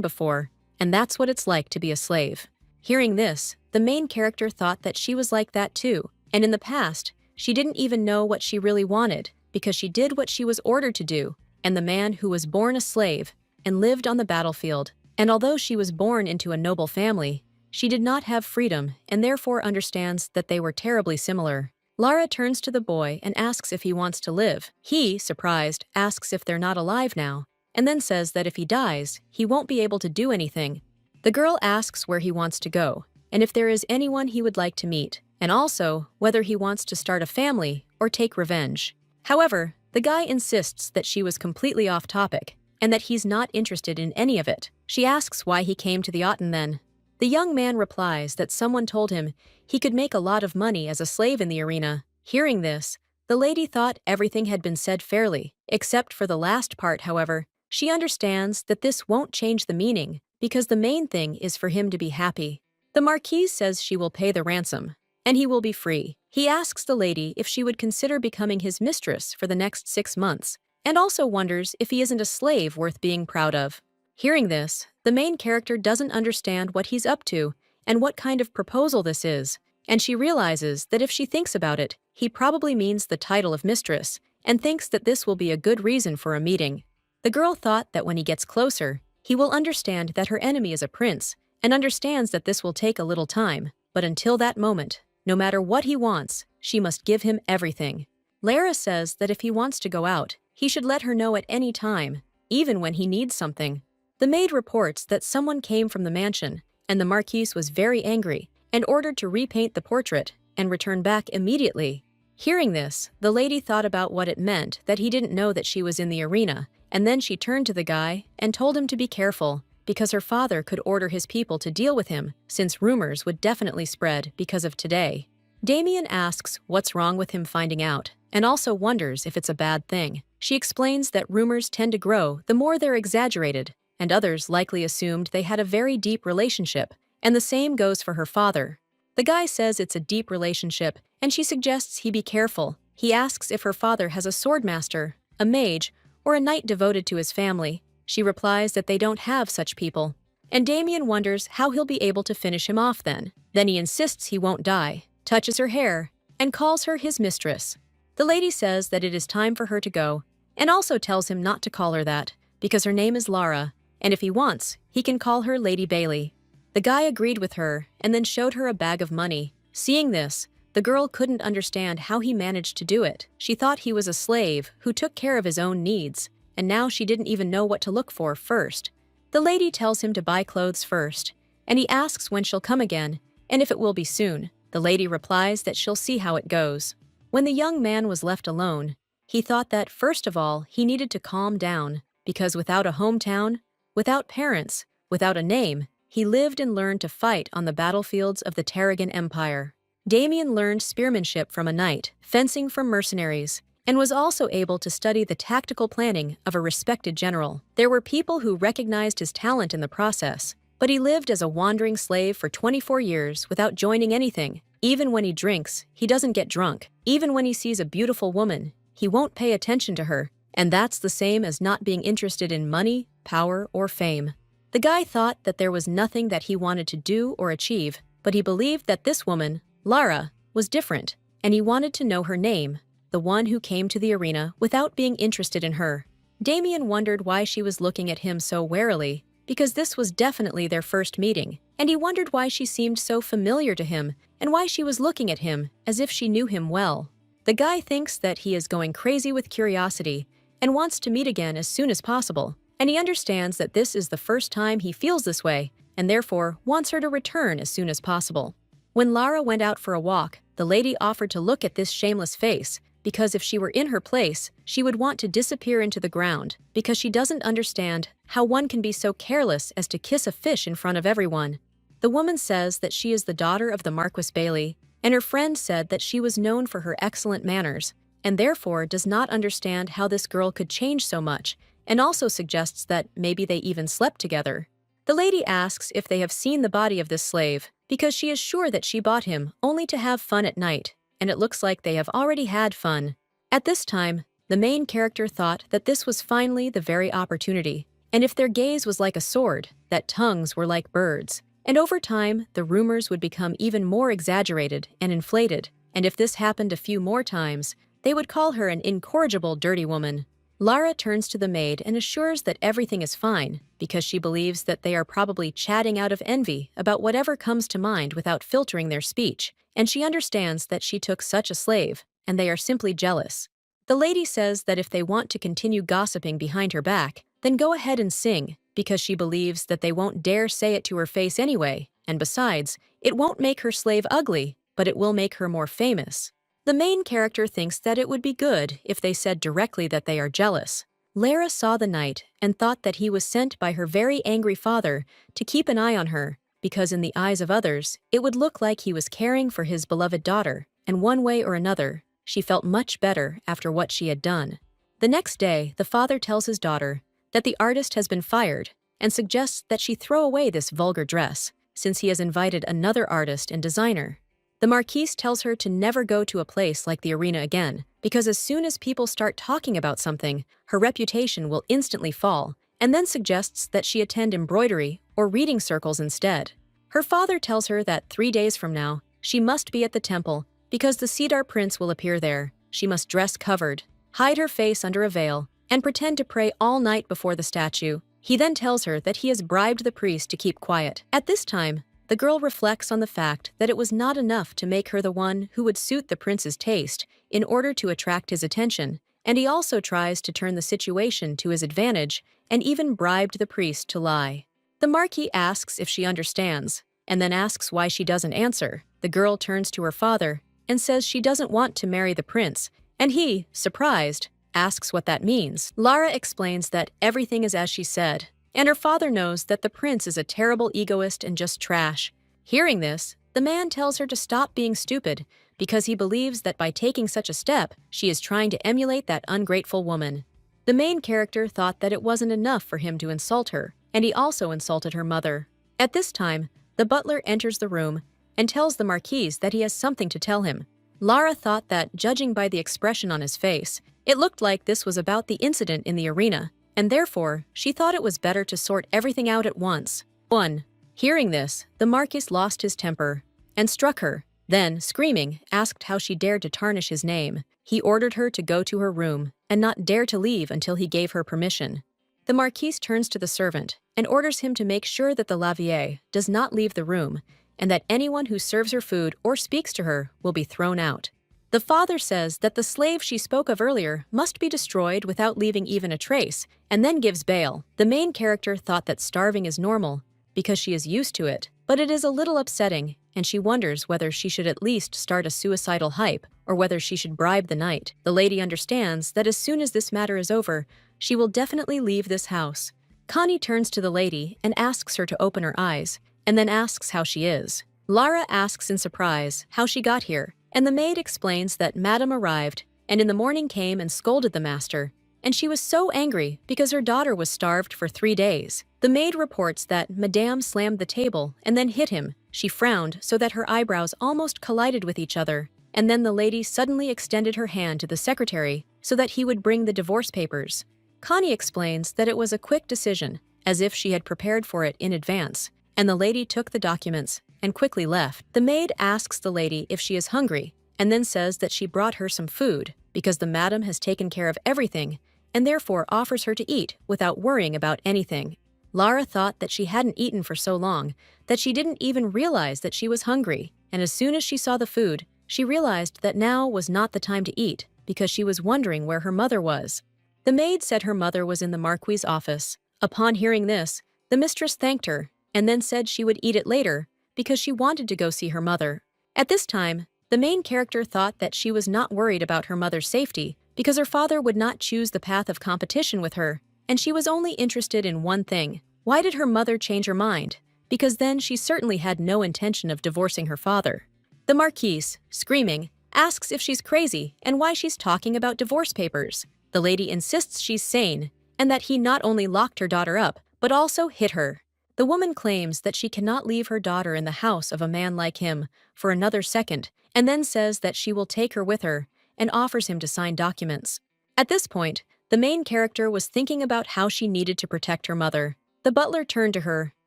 before, and that's what it's like to be a slave. Hearing this, the main character thought that she was like that too, and in the past, she didn't even know what she really wanted because she did what she was ordered to do, and the man who was born a slave and lived on the battlefield. And although she was born into a noble family, she did not have freedom and therefore understands that they were terribly similar. Lara turns to the boy and asks if he wants to live. He, surprised, asks if they're not alive now, and then says that if he dies, he won't be able to do anything. The girl asks where he wants to go, and if there is anyone he would like to meet, and also whether he wants to start a family or take revenge. However, the guy insists that she was completely off topic, and that he's not interested in any of it. She asks why he came to the Aten then. The young man replies that someone told him he could make a lot of money as a slave in the arena. Hearing this, the lady thought everything had been said fairly, except for the last part. However, she understands that this won't change the meaning, because the main thing is for him to be happy. The Marquise says she will pay the ransom, and he will be free. He asks the lady if she would consider becoming his mistress for the next 6 months, and also wonders if he isn't a slave worth being proud of. Hearing this, the main character doesn't understand what he's up to and what kind of proposal this is, and she realizes that if she thinks about it, he probably means the title of mistress, and thinks that this will be a good reason for a meeting. The girl thought that when he gets closer, he will understand that her enemy is a prince, and understands that this will take a little time, but until that moment, no matter what he wants, she must give him everything. Lara says that if he wants to go out, he should let her know at any time, even when he needs something. The maid reports that someone came from the mansion, and the Marquise was very angry and ordered to repaint the portrait and return back immediately. Hearing this, the lady thought about what it meant that he didn't know that she was in the arena, and then she turned to the guy and told him to be careful because her father could order his people to deal with him since rumors would definitely spread because of today. Damien asks what's wrong with him finding out, and also wonders if it's a bad thing. She explains that rumors tend to grow the more they're exaggerated, and others likely assumed they had a very deep relationship, and the same goes for her father. The guy says it's a deep relationship, and she suggests he be careful. He asks if her father has a swordmaster, a mage, or a knight devoted to his family. She replies that they don't have such people, and Damien wonders how he'll be able to finish him off then. Then he insists he won't die, touches her hair, and calls her his mistress. The lady says that it is time for her to go, and also tells him not to call her that, because her name is Lara, and if he wants, he can call her Lady Bailey. The guy agreed with her, and then showed her a bag of money. Seeing this, the girl couldn't understand how he managed to do it. She thought he was a slave who took care of his own needs, and now she didn't even know what to look for first. The lady tells him to buy clothes first, and he asks when she'll come again, and if it will be soon. The lady replies that she'll see how it goes. When the young man was left alone, he thought that, first of all, he needed to calm down, because without a hometown, without parents, without a name, he lived and learned to fight on the battlefields of the Tarragon Empire. Damien learned spearmanship from a knight, fencing from mercenaries, and was also able to study the tactical planning of a respected general. There were people who recognized his talent in the process, but he lived as a wandering slave for 24 years without joining anything. Even when he drinks, he doesn't get drunk. Even when he sees a beautiful woman, he won't pay attention to her, and that's the same as not being interested in money, power, or fame. The guy thought that there was nothing that he wanted to do or achieve, but he believed that this woman, Lara, was different, and he wanted to know her name, the one who came to the arena without being interested in her. Damien wondered why she was looking at him so warily, because this was definitely their first meeting, and he wondered why she seemed so familiar to him and why she was looking at him as if she knew him well. The guy thinks that he is going crazy with curiosity and wants to meet again as soon as possible, and he understands that this is the first time he feels this way and therefore wants her to return as soon as possible. When Lara went out for a walk, the lady offered to look at this shameless face, because if she were in her place, she would want to disappear into the ground, because she doesn't understand how one can be so careless as to kiss a fish in front of everyone. The woman says that she is the daughter of the Marquis Bailey, and her friend said that she was known for her excellent manners, and therefore does not understand how this girl could change so much, and also suggests that maybe they even slept together. The lady asks if they have seen the body of this slave, because she is sure that she bought him only to have fun at night, and it looks like they have already had fun. At this time, The main character thought that this was finally the very opportunity, and if their gaze was like a sword, that tongues were like birds. And over time, the rumors would become even more exaggerated and inflated, and if this happened a few more times, they would call her an incorrigible dirty woman. Lara turns to the maid and assures that everything is fine, because she believes that they are probably chatting out of envy about whatever comes to mind without filtering their speech, and she understands that she took such a slave, and they are simply jealous. The lady says that if they want to continue gossiping behind her back, then go ahead and sing, because she believes that they won't dare say it to her face anyway, and besides, it won't make her slave ugly, but it will make her more famous. The main character thinks that it would be good if they said directly that they are jealous. Lara saw the knight and thought that he was sent by her very angry father to keep an eye on her, because in the eyes of others, it would look like he was caring for his beloved daughter, and one way or another, she felt much better after what she had done. The next day, the father tells his daughter that the artist has been fired and suggests that she throw away this vulgar dress, since he has invited another artist and designer. The Marquise tells her to never go to a place like the arena again, because as soon as people start talking about something, her reputation will instantly fall, and then suggests that she attend embroidery or reading circles instead. Her father tells her that 3 days from now, she must be at the temple, because the Cedar Prince will appear there. She must dress covered, hide her face under a veil, and pretend to pray all night before the statue. He then tells her that he has bribed the priest to keep quiet. At this time, the girl reflects on the fact that it was not enough to make her the one who would suit the prince's taste in order to attract his attention, and he also tries to turn the situation to his advantage and even bribed the priest to lie. The Marquis asks if she understands, and then asks why she doesn't answer. The girl turns to her father and says she doesn't want to marry the prince, and he, surprised, asks what that means. Lara explains that everything is as she said, and her father knows that the prince is a terrible egoist and just trash. Hearing this, the man tells her to stop being stupid, because he believes that by taking such a step, she is trying to emulate that ungrateful woman. The main character thought that it wasn't enough for him to insult her, and he also insulted her mother. At this time, the butler enters the room and tells the Marquise that he has something to tell him. Lara thought that, judging by the expression on his face, it looked like this was about the incident in the arena, and therefore, she thought it was better to sort everything out at once. 1. Hearing this, the Marquis lost his temper and struck her, then, screaming, asked how she dared to tarnish his name. He ordered her to go to her room and not dare to leave until he gave her permission. The Marquis turns to the servant and orders him to make sure that the lavier does not leave the room and that anyone who serves her food or speaks to her will be thrown out. The father says that the slave she spoke of earlier must be destroyed without leaving even a trace, and then gives bail. The main character thought that starving is normal because she is used to it, but it is a little upsetting, and she wonders whether she should at least start a suicidal hype or whether she should bribe the knight. The lady understands that as soon as this matter is over, she will definitely leave this house. Connie turns to the lady and asks her to open her eyes, and then asks how she is. Lara asks in surprise how she got here, and the maid explains that Madame arrived and in the morning came and scolded the master, and she was so angry because her daughter was starved for 3 days. The maid reports that Madame slammed the table and then hit him. She frowned so that her eyebrows almost collided with each other, and then the lady suddenly extended her hand to the secretary so that he would bring the divorce papers. Connie explains that it was a quick decision, as if she had prepared for it in advance, and the lady took the documents and quickly left. The maid asks the lady if she is hungry, and then says that she brought her some food because the madam has taken care of everything and therefore offers her to eat without worrying about anything. Lara thought that she hadn't eaten for so long that she didn't even realize that she was hungry, and as soon as she saw the food, she realized that now was not the time to eat because she was wondering where her mother was. The maid said her mother was in the Marquis's office. Upon hearing this, the mistress thanked her and then said she would eat it later because she wanted to go see her mother. At this time, the main character thought that she was not worried about her mother's safety because her father would not choose the path of competition with her, and she was only interested in one thing. Why did her mother change her mind? Because then she certainly had no intention of divorcing her father. The Marquise, screaming, asks if she's crazy and why she's talking about divorce papers. The lady insists she's sane and that he not only locked her daughter up, but also hit her. The woman claims that she cannot leave her daughter in the house of a man like him for another second, and then says that she will take her with her and offers him to sign documents. At this point, the main character was thinking about how she needed to protect her mother. The butler turned to her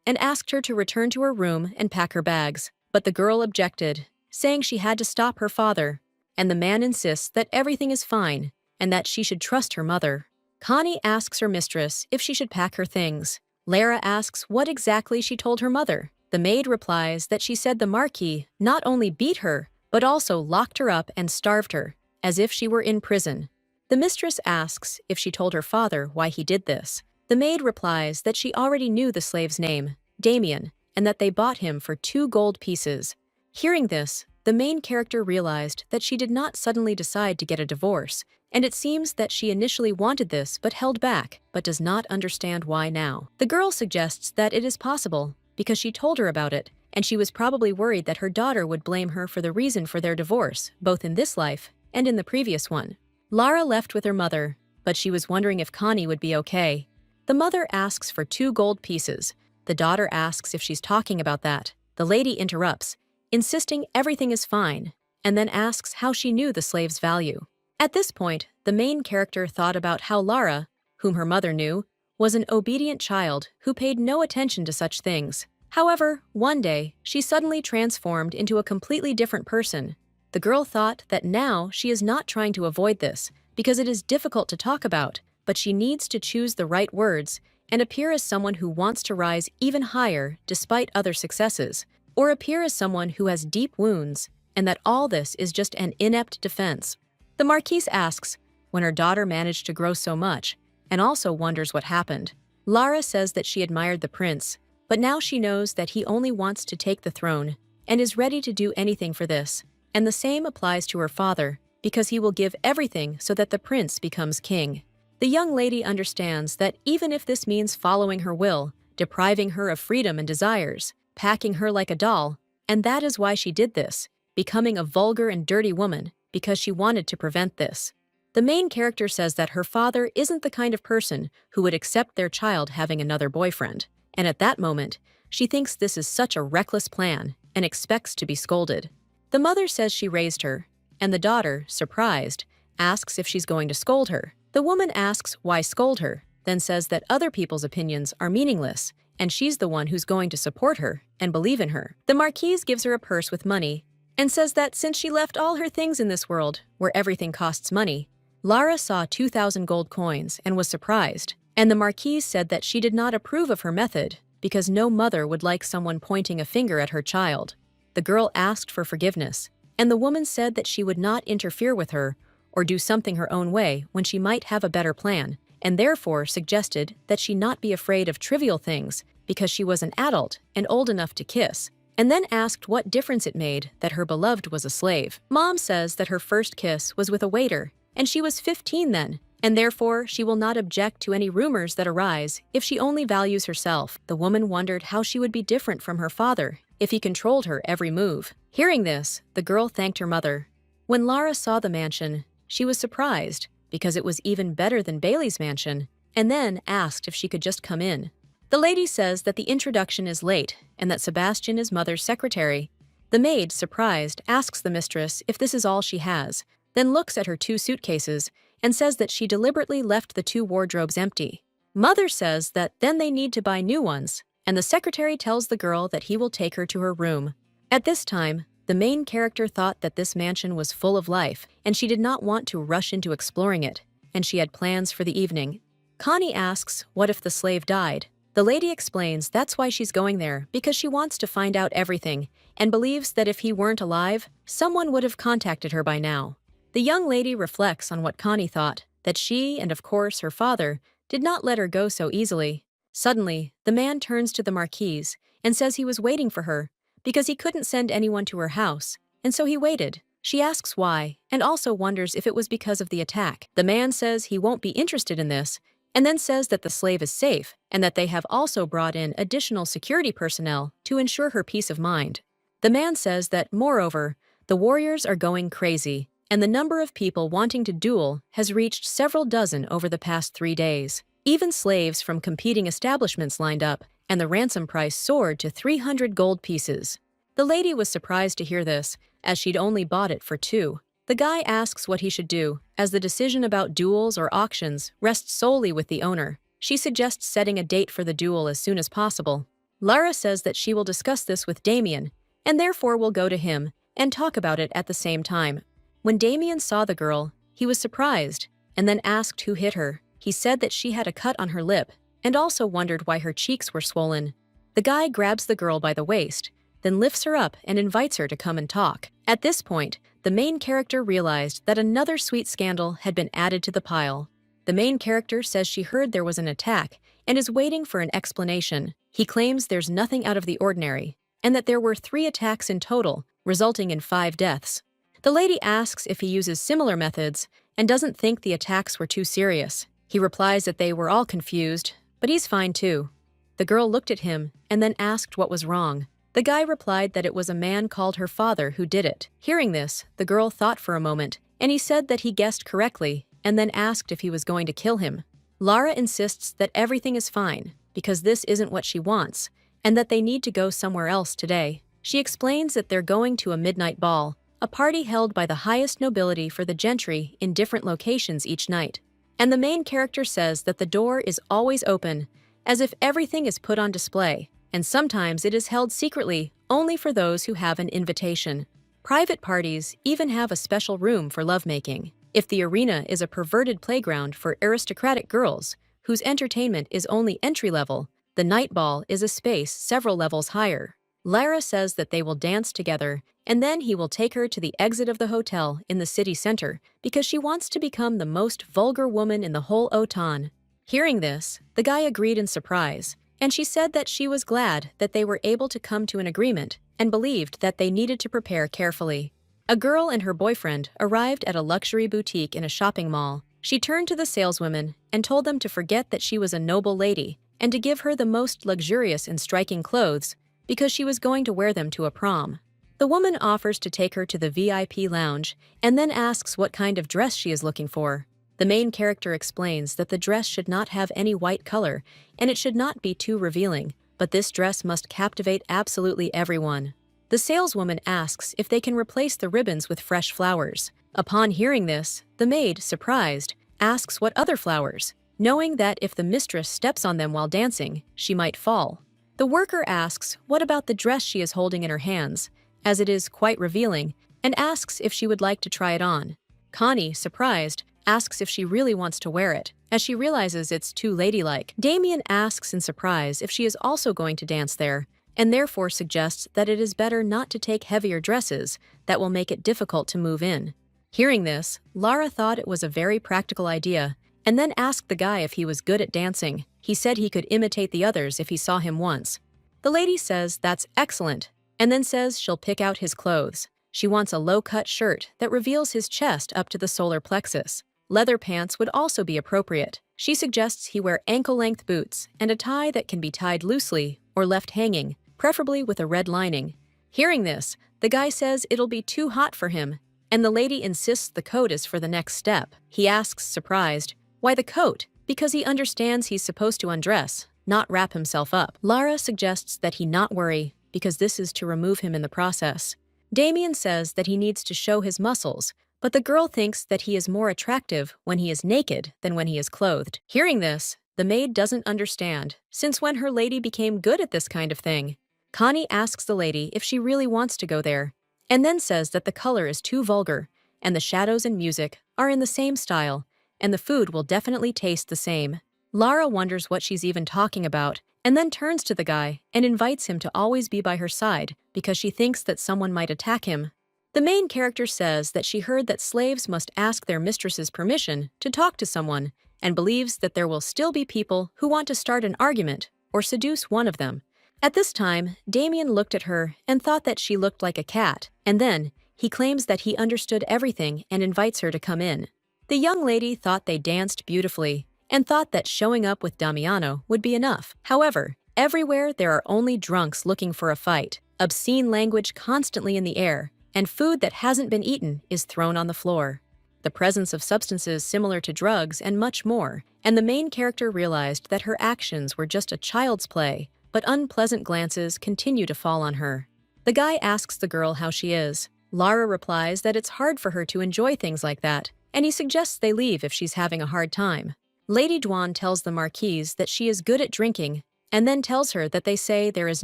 and asked her to return to her room and pack her bags, but the girl objected, saying she had to stop her father, and the man insists that everything is fine and that she should trust her mother. Connie asks her mistress if she should pack her things. Lara asks what exactly she told her mother. The maid replies that she said the Marquis not only beat her, but also locked her up and starved her, as if she were in prison. The mistress asks if she told her father why he did this. The maid replies that she already knew the slave's name, Damien, and that they bought him for 2 gold pieces. Hearing this, the main character realized that she did not suddenly decide to get a divorce, and it seems that she initially wanted this but held back, but does not understand why now. The girl suggests that it is possible, because she told her about it, and she was probably worried that her daughter would blame her for the reason for their divorce, both in this life and in the previous one. Lara left with her mother, but she was wondering if Connie would be okay. The mother asks for 2 gold pieces. The daughter asks if she's talking about that. The lady interrupts, insisting everything is fine, and then asks how she knew the slave's value. At this point, the main character thought about how Lara, whom her mother knew, was an obedient child who paid no attention to such things. However, one day, she suddenly transformed into a completely different person. The girl thought that now she is not trying to avoid this, because it is difficult to talk about, but she needs to choose the right words and appear as someone who wants to rise even higher despite other successes, or appear as someone who has deep wounds, and that all this is just an inept defense. The Marquise asks when her daughter managed to grow so much, and also wonders what happened. Lara says that she admired the prince, but now she knows that he only wants to take the throne, and is ready to do anything for this, and the same applies to her father, because he will give everything so that the prince becomes king. The young lady understands that even if this means following her will, depriving her of freedom and desires, packing her like a doll, and that is why she did this, becoming a vulgar and dirty woman, because she wanted to prevent this. The main character says that her father isn't the kind of person who would accept their child having another boyfriend, and at that moment, she thinks this is such a reckless plan and expects to be scolded. The mother says she raised her, and the daughter, surprised, asks if she's going to scold her. The woman asks why scold her, then says that other people's opinions are meaningless, and she's the one who's going to support her and believe in her. The Marquise gives her a purse with money, and says that since she left all her things in this world, where everything costs money, Lara saw 2,000 gold coins and was surprised, and the Marquise said that she did not approve of her method, because no mother would like someone pointing a finger at her child. The girl asked for forgiveness, and the woman said that she would not interfere with her or do something her own way when she might have a better plan, and therefore suggested that she not be afraid of trivial things because she was an adult and old enough to kiss, and then asked what difference it made that her beloved was a slave. Mom says that her first kiss was with a waiter, and she was 15 then, and therefore she will not object to any rumors that arise if she only values herself. The woman wondered how she would be different from her father if he controlled her every move. Hearing this, the girl thanked her mother. When Lara saw the mansion, she was surprised because it was even better than Bailey's mansion, and then asked if she could just come in. The lady says that the introduction is late and that Sebastian is mother's secretary. The maid, surprised, asks the mistress if this is all she has, then looks at her 2 suitcases and says that she deliberately left the 2 wardrobes empty. Mother says that then they need to buy new ones, and the secretary tells the girl that he will take her to her room. At this time, the main character thought that this mansion was full of life, and she did not want to rush into exploring it, and she had plans for the evening. Connie asks what if the slave died. The lady explains that's why she's going there, because she wants to find out everything, and believes that if he weren't alive, someone would have contacted her by now. The young lady reflects on what Connie thought, that she, and of course her father, did not let her go so easily. Suddenly, the man turns to the Marquise and says he was waiting for her, because he couldn't send anyone to her house, and so he waited. She asks why, and also wonders if it was because of the attack. The man says he won't be interested in this, and then says that the slave is safe, and that they have also brought in additional security personnel to ensure her peace of mind. The man says that, moreover, the warriors are going crazy, and the number of people wanting to duel has reached several dozen over the past 3 days. Even slaves from competing establishments lined up, and the ransom price soared to 300 gold pieces. The lady was surprised to hear this, as she'd only bought it for 2. The guy asks what he should do, as the decision about duels or auctions rests solely with the owner. She suggests setting a date for the duel as soon as possible. Lara says that she will discuss this with Damien, and therefore will go to him and talk about it at the same time. When Damien saw the girl, he was surprised, and then asked who hit her. He said that she had a cut on her lip, and also wondered why her cheeks were swollen. The guy grabs the girl by the waist, then lifts her up and invites her to come and talk. At this point, the main character realized that another sweet scandal had been added to the pile. The main character says she heard there was an attack and is waiting for an explanation. He claims there's nothing out of the ordinary, and that there were 3 attacks in total, resulting in 5 deaths. The lady asks if he uses similar methods and doesn't think the attacks were too serious. He replies that they were all confused, but he's fine too. The girl looked at him and then asked what was wrong. The guy replied that it was a man called her father who did it. Hearing this, the girl thought for a moment, and he said that he guessed correctly and then asked if he was going to kill him. Lara insists that everything is fine because this isn't what she wants and that they need to go somewhere else today. She explains that they're going to a midnight ball, a party held by the highest nobility for the gentry in different locations each night. And the main character says that the door is always open, as if everything is put on display, and sometimes it is held secretly only for those who have an invitation. Private parties even have a special room for lovemaking. If the arena is a perverted playground for aristocratic girls, whose entertainment is only entry-level, the night ball is a space several levels higher. Lara says that they will dance together, and then he will take her to the exit of the hotel in the city center because she wants to become the most vulgar woman in the whole Otan. Hearing this, the guy agreed in surprise, and she said that she was glad that they were able to come to an agreement and believed that they needed to prepare carefully. A girl and her boyfriend arrived at a luxury boutique in a shopping mall. She turned to the saleswomen and told them to forget that she was a noble lady and to give her the most luxurious and striking clothes because she was going to wear them to a prom. The woman offers to take her to the VIP lounge and then asks what kind of dress she is looking for. The main character explains that the dress should not have any white color and it should not be too revealing, but this dress must captivate absolutely everyone. The saleswoman asks if they can replace the ribbons with fresh flowers. Upon hearing this, the maid, surprised, asks what other flowers, knowing that if the mistress steps on them while dancing, she might fall. The worker asks what about the dress she is holding in her hands, as it is quite revealing, and asks if she would like to try it on. Connie, surprised, asks if she really wants to wear it, as she realizes it's too ladylike. Damien asks in surprise if she is also going to dance there, and therefore suggests that it is better not to take heavier dresses that will make it difficult to move in. Hearing this, Lara thought it was a very practical idea, and then asked the guy if he was good at dancing. He said he could imitate the others if he saw him once. The lady says that's excellent, and then says she'll pick out his clothes. She wants a low-cut shirt that reveals his chest up to the solar plexus. Leather pants would also be appropriate. She suggests he wear ankle-length boots and a tie that can be tied loosely or left hanging, preferably with a red lining. Hearing this, the guy says it'll be too hot for him, and the lady insists the coat is for the next step. He asks, surprised, why the coat? Because he understands he's supposed to undress, not wrap himself up. Lara suggests that he not worry, because this is to remove him in the process. Damien says that he needs to show his muscles, but the girl thinks that he is more attractive when he is naked than when he is clothed. Hearing this, the maid doesn't understand, since when her lady became good at this kind of thing. Connie asks the lady if she really wants to go there, and then says that the color is too vulgar, and the shadows and music are in the same style, and the food will definitely taste the same. Lara wonders what she's even talking about, and then turns to the guy and invites him to always be by her side because she thinks that someone might attack him. The main character says that she heard that slaves must ask their mistress's permission to talk to someone and believes that there will still be people who want to start an argument or seduce one of them. At this time, Damien looked at her and thought that she looked like a cat, and then he claims that he understood everything and invites her to come in. The young lady thought they danced beautifully and thought that showing up with Damiano would be enough. However, everywhere there are only drunks looking for a fight, obscene language constantly in the air, and food that hasn't been eaten is thrown on the floor. The presence of substances similar to drugs and much more, and the main character realized that her actions were just a child's play, but unpleasant glances continue to fall on her. The guy asks the girl how she is. Lara replies that it's hard for her to enjoy things like that, and he suggests they leave if she's having a hard time. Lady Duan tells the Marquise that she is good at drinking, and then tells her that they say there is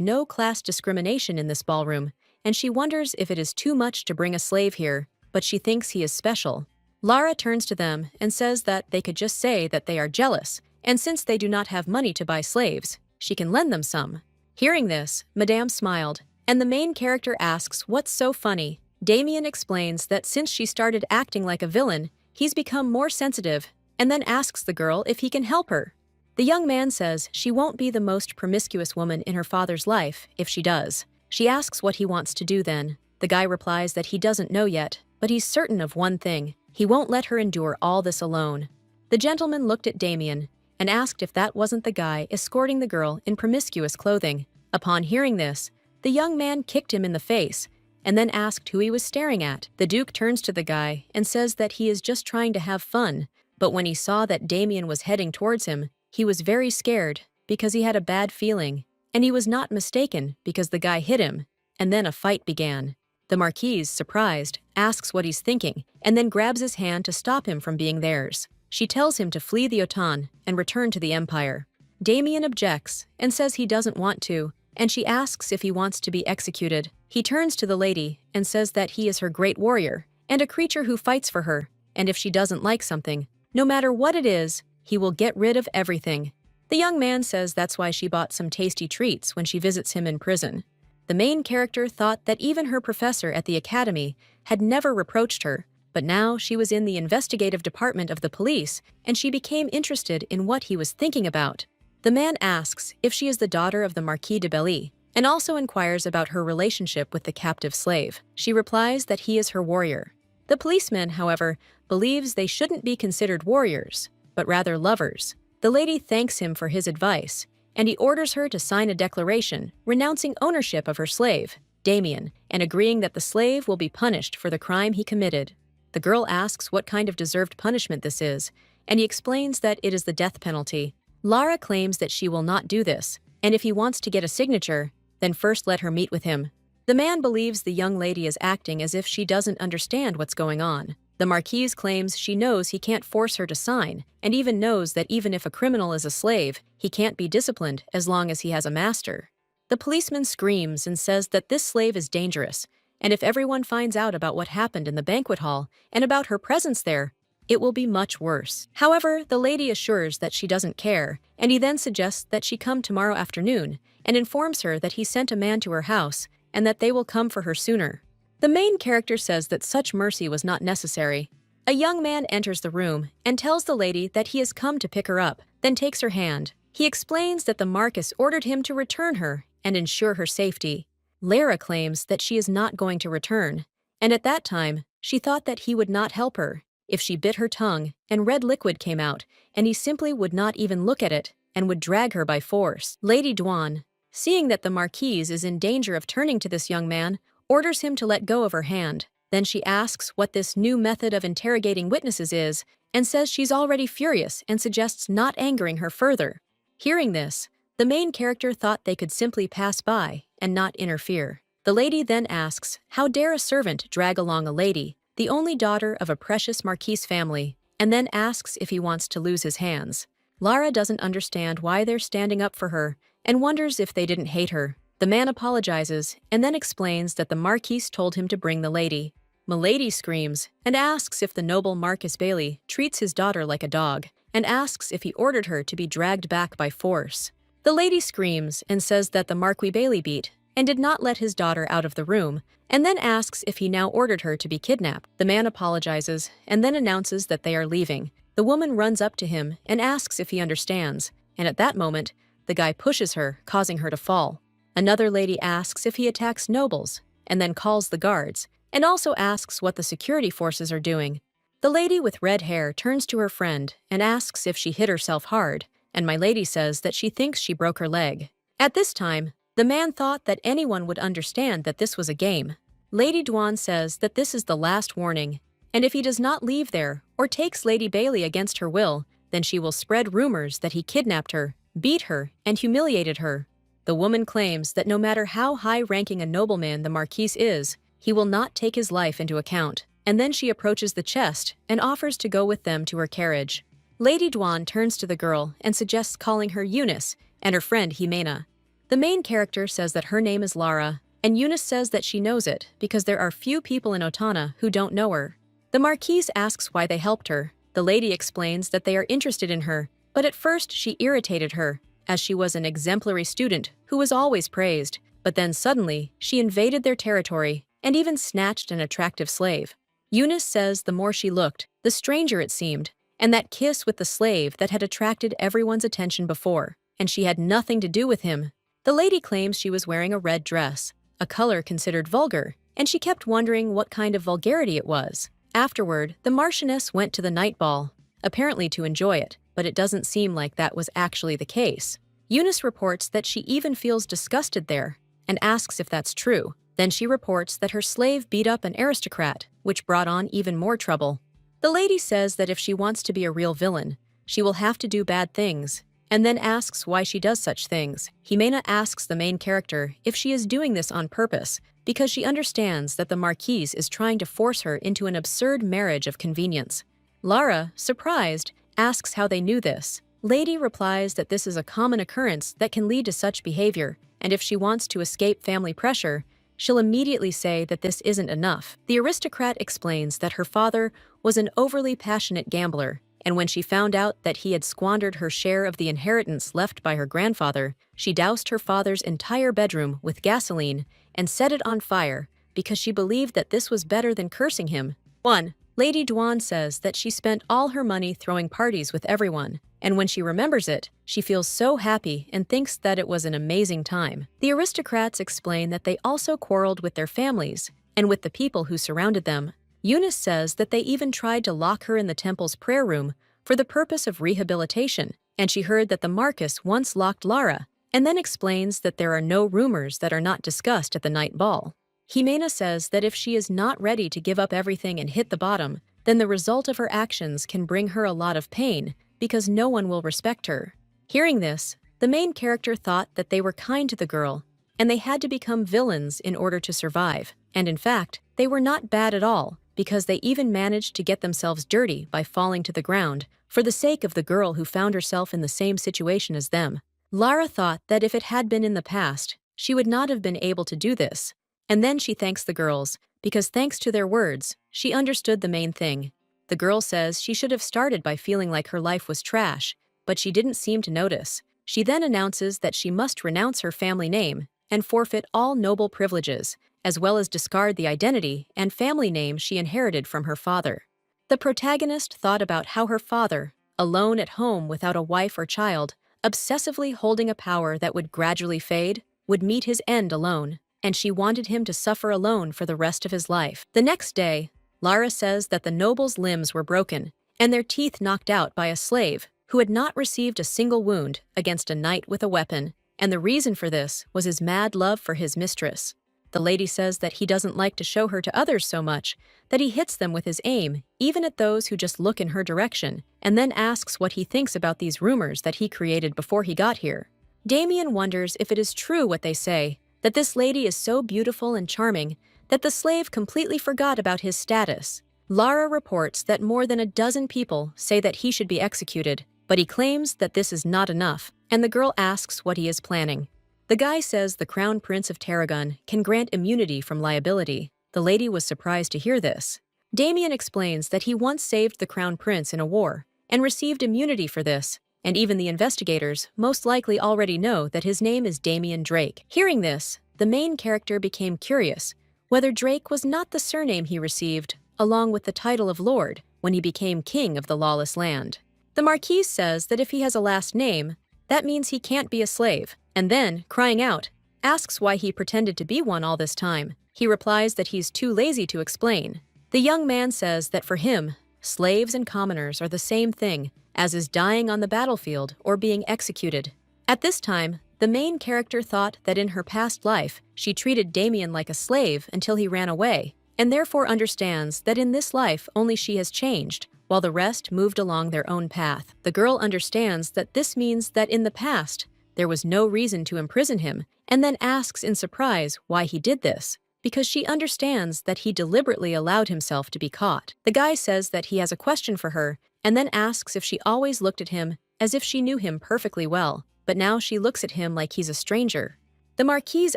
no class discrimination in this ballroom, and she wonders if it is too much to bring a slave here, but she thinks he is special. Lara turns to them and says that they could just say that they are jealous, and since they do not have money to buy slaves, she can lend them some. Hearing this, Madame smiled, and the main character asks what's so funny. Damien explains that since she started acting like a villain, he's become more sensitive, and then asks the girl if he can help her. The young man says she won't be the most promiscuous woman in her father's life if she does. She asks what he wants to do then. The guy replies that he doesn't know yet, but he's certain of one thing: he won't let her endure all this alone. The gentleman looked at Damien and asked if that wasn't the guy escorting the girl in promiscuous clothing. Upon hearing this, the young man kicked him in the face and then asked who he was staring at. The Duke turns to the guy and says that he is just trying to have fun, but when he saw that Damien was heading towards him, he was very scared because he had a bad feeling, and he was not mistaken because the guy hit him, and then a fight began. The Marquise, surprised, asks what he's thinking and then grabs his hand to stop him from being theirs. She tells him to flee the Otan and return to the Empire. Damien objects and says he doesn't want to, and she asks if he wants to be executed. He turns to the lady and says that he is her great warrior and a creature who fights for her, and if she doesn't like something, no matter what it is, he will get rid of everything. The young man says that's why she bought some tasty treats when she visits him in prison. The main character thought that even her professor at the academy had never reproached her, but now she was in the investigative department of the police, and she became interested in what he was thinking about. The man asks if she is the daughter of the Marquis de Belly, and also inquires about her relationship with the captive slave. She replies that he is her warrior. The policeman, however, believes they shouldn't be considered warriors, but rather lovers. The lady thanks him for his advice, and he orders her to sign a declaration renouncing ownership of her slave, Damien, and agreeing that the slave will be punished for the crime he committed. The girl asks what kind of deserved punishment this is, and he explains that it is the death penalty. Lara claims that she will not do this, and if he wants to get a signature, then first let her meet with him. The man believes the young lady is acting as if she doesn't understand what's going on. The Marquise claims she knows he can't force her to sign, and even knows that even if a criminal is a slave, he can't be disciplined as long as he has a master. The policeman screams and says that this slave is dangerous, and if everyone finds out about what happened in the banquet hall and about her presence there, it will be much worse. However, the lady assures that she doesn't care, and he then suggests that she come tomorrow afternoon and informs her that he sent a man to her house and that they will come for her sooner. The main character says that such mercy was not necessary. A young man enters the room and tells the lady that he has come to pick her up, then takes her hand. He explains that the Marquis ordered him to return her and ensure her safety. Lara claims that she is not going to return, and at that time, she thought that he would not help her if she bit her tongue and red liquid came out, and he simply would not even look at it and would drag her by force. Lady Duan, seeing that the Marquise is in danger of turning to this young man, orders him to let go of her hand. Then she asks what this new method of interrogating witnesses is and says she's already furious and suggests not angering her further. Hearing this, the main character thought they could simply pass by and not interfere. The lady then asks, how dare a servant drag along a lady, the only daughter of a precious Marquise family, and then asks if he wants to lose his hands. Lara doesn't understand why they're standing up for her and wonders if they didn't hate her. The man apologizes and then explains that the Marquise told him to bring the lady. Milady screams and asks if the noble Marcus Bailey treats his daughter like a dog and asks if he ordered her to be dragged back by force. The lady screams and says that the Marquis Bailey beat and did not let his daughter out of the room, and then asks if he now ordered her to be kidnapped. The man apologizes and then announces that they are leaving. The woman runs up to him and asks if he understands, and at that moment, the guy pushes her, causing her to fall. Another lady asks if he attacks nobles, and then calls the guards, and also asks what the security forces are doing. The lady with red hair turns to her friend and asks if she hit herself hard, and my lady says that she thinks she broke her leg. At this time, the man thought that anyone would understand that this was a game. Lady Duan says that this is the last warning, and if he does not leave there or takes Lady Bailey against her will, then she will spread rumors that he kidnapped her, beat her, and humiliated her. The woman claims that no matter how high-ranking a nobleman the Marquise is, he will not take his life into account. And then she approaches the chest and offers to go with them to her carriage. Lady Duan turns to the girl and suggests calling her Eunice and her friend Jimena. The main character says that her name is Lara, and Eunice says that she knows it because there are few people in Otana who don't know her. The Marquise asks why they helped her. The lady explains that they are interested in her, but at first she irritated her, as she was an exemplary student who was always praised. But then suddenly, she invaded their territory and even snatched an attractive slave. Eunice says the more she looked, the stranger it seemed, and that kiss with the slave that had attracted everyone's attention before, and she had nothing to do with him. The lady claims she was wearing a red dress, a color considered vulgar, and she kept wondering what kind of vulgarity it was. Afterward, the Marchioness went to the night ball, apparently to enjoy it, but it doesn't seem like that was actually the case. Eunice reports that she even feels disgusted there, and asks if that's true. Then she reports that her slave beat up an aristocrat, which brought on even more trouble. The lady says that if she wants to be a real villain, she will have to do bad things, and then asks why she does such things. Jimena asks the main character if she is doing this on purpose, because she understands that the Marquise is trying to force her into an absurd marriage of convenience. Lara, surprised, asks how they knew this. Lady replies that this is a common occurrence that can lead to such behavior, and if she wants to escape family pressure, she'll immediately say that this isn't enough. The aristocrat explains that her father was an overly passionate gambler, and when she found out that he had squandered her share of the inheritance left by her grandfather, she doused her father's entire bedroom with gasoline and set it on fire because she believed that this was better than cursing him. 1. Lady Duan says that she spent all her money throwing parties with everyone, and when she remembers it, she feels so happy and thinks that it was an amazing time. The aristocrats explain that they also quarreled with their families and with the people who surrounded them. Eunice says that they even tried to lock her in the temple's prayer room for the purpose of rehabilitation, and she heard that the Marquis once locked Lara, and then explains that there are no rumors that are not discussed at the night ball. Jimena says that if she is not ready to give up everything and hit the bottom, then the result of her actions can bring her a lot of pain because no one will respect her. Hearing this, the main character thought that they were kind to the girl, and they had to become villains in order to survive. And in fact, they were not bad at all, because they even managed to get themselves dirty by falling to the ground for the sake of the girl who found herself in the same situation as them. Lara thought that if it had been in the past, she would not have been able to do this. And then she thanks the girls, because thanks to their words, she understood the main thing. The girl says she should have started by feeling like her life was trash, but she didn't seem to notice. She then announces that she must renounce her family name and forfeit all noble privileges, as well as discard the identity and family name she inherited from her father. The protagonist thought about how her father, alone at home without a wife or child, obsessively holding a power that would gradually fade, would meet his end alone, and she wanted him to suffer alone for the rest of his life. The next day, Lara says that the nobles' limbs were broken and their teeth knocked out by a slave who had not received a single wound against a knight with a weapon, and the reason for this was his mad love for his mistress. The lady says that he doesn't like to show her to others so much that he hits them with his aim, even at those who just look in her direction, and then asks what he thinks about these rumors that he created before he got here. Damien wonders if it is true what they say, that this lady is so beautiful and charming that the slave completely forgot about his status. Lara reports that more than a dozen people say that he should be executed, but he claims that this is not enough, and the girl asks what he is planning. The guy says the Crown Prince of Tarragon can grant immunity from liability. The lady was surprised to hear this. Damien explains that he once saved the Crown Prince in a war and received immunity for this, and even the investigators most likely already know that his name is Damien Drake. Hearing this, the main character became curious whether Drake was not the surname he received, along with the title of Lord, when he became king of the lawless land. The Marquise says that if he has a last name, that means he can't be a slave, and then, crying out, asks why he pretended to be one all this time. He replies that he's too lazy to explain. The young man says that for him, slaves and commoners are the same thing, as is dying on the battlefield or being executed. At this time, the main character thought that in her past life, she treated Damien like a slave until he ran away, and therefore understands that in this life only she has changed, while the rest moved along their own path. The girl understands that this means that in the past, there was no reason to imprison him, and then asks in surprise why he did this. because she understands that he deliberately allowed himself to be caught. The guy says that he has a question for her and then asks if she always looked at him as if she knew him perfectly well, but now she looks at him like he's a stranger. The Marquise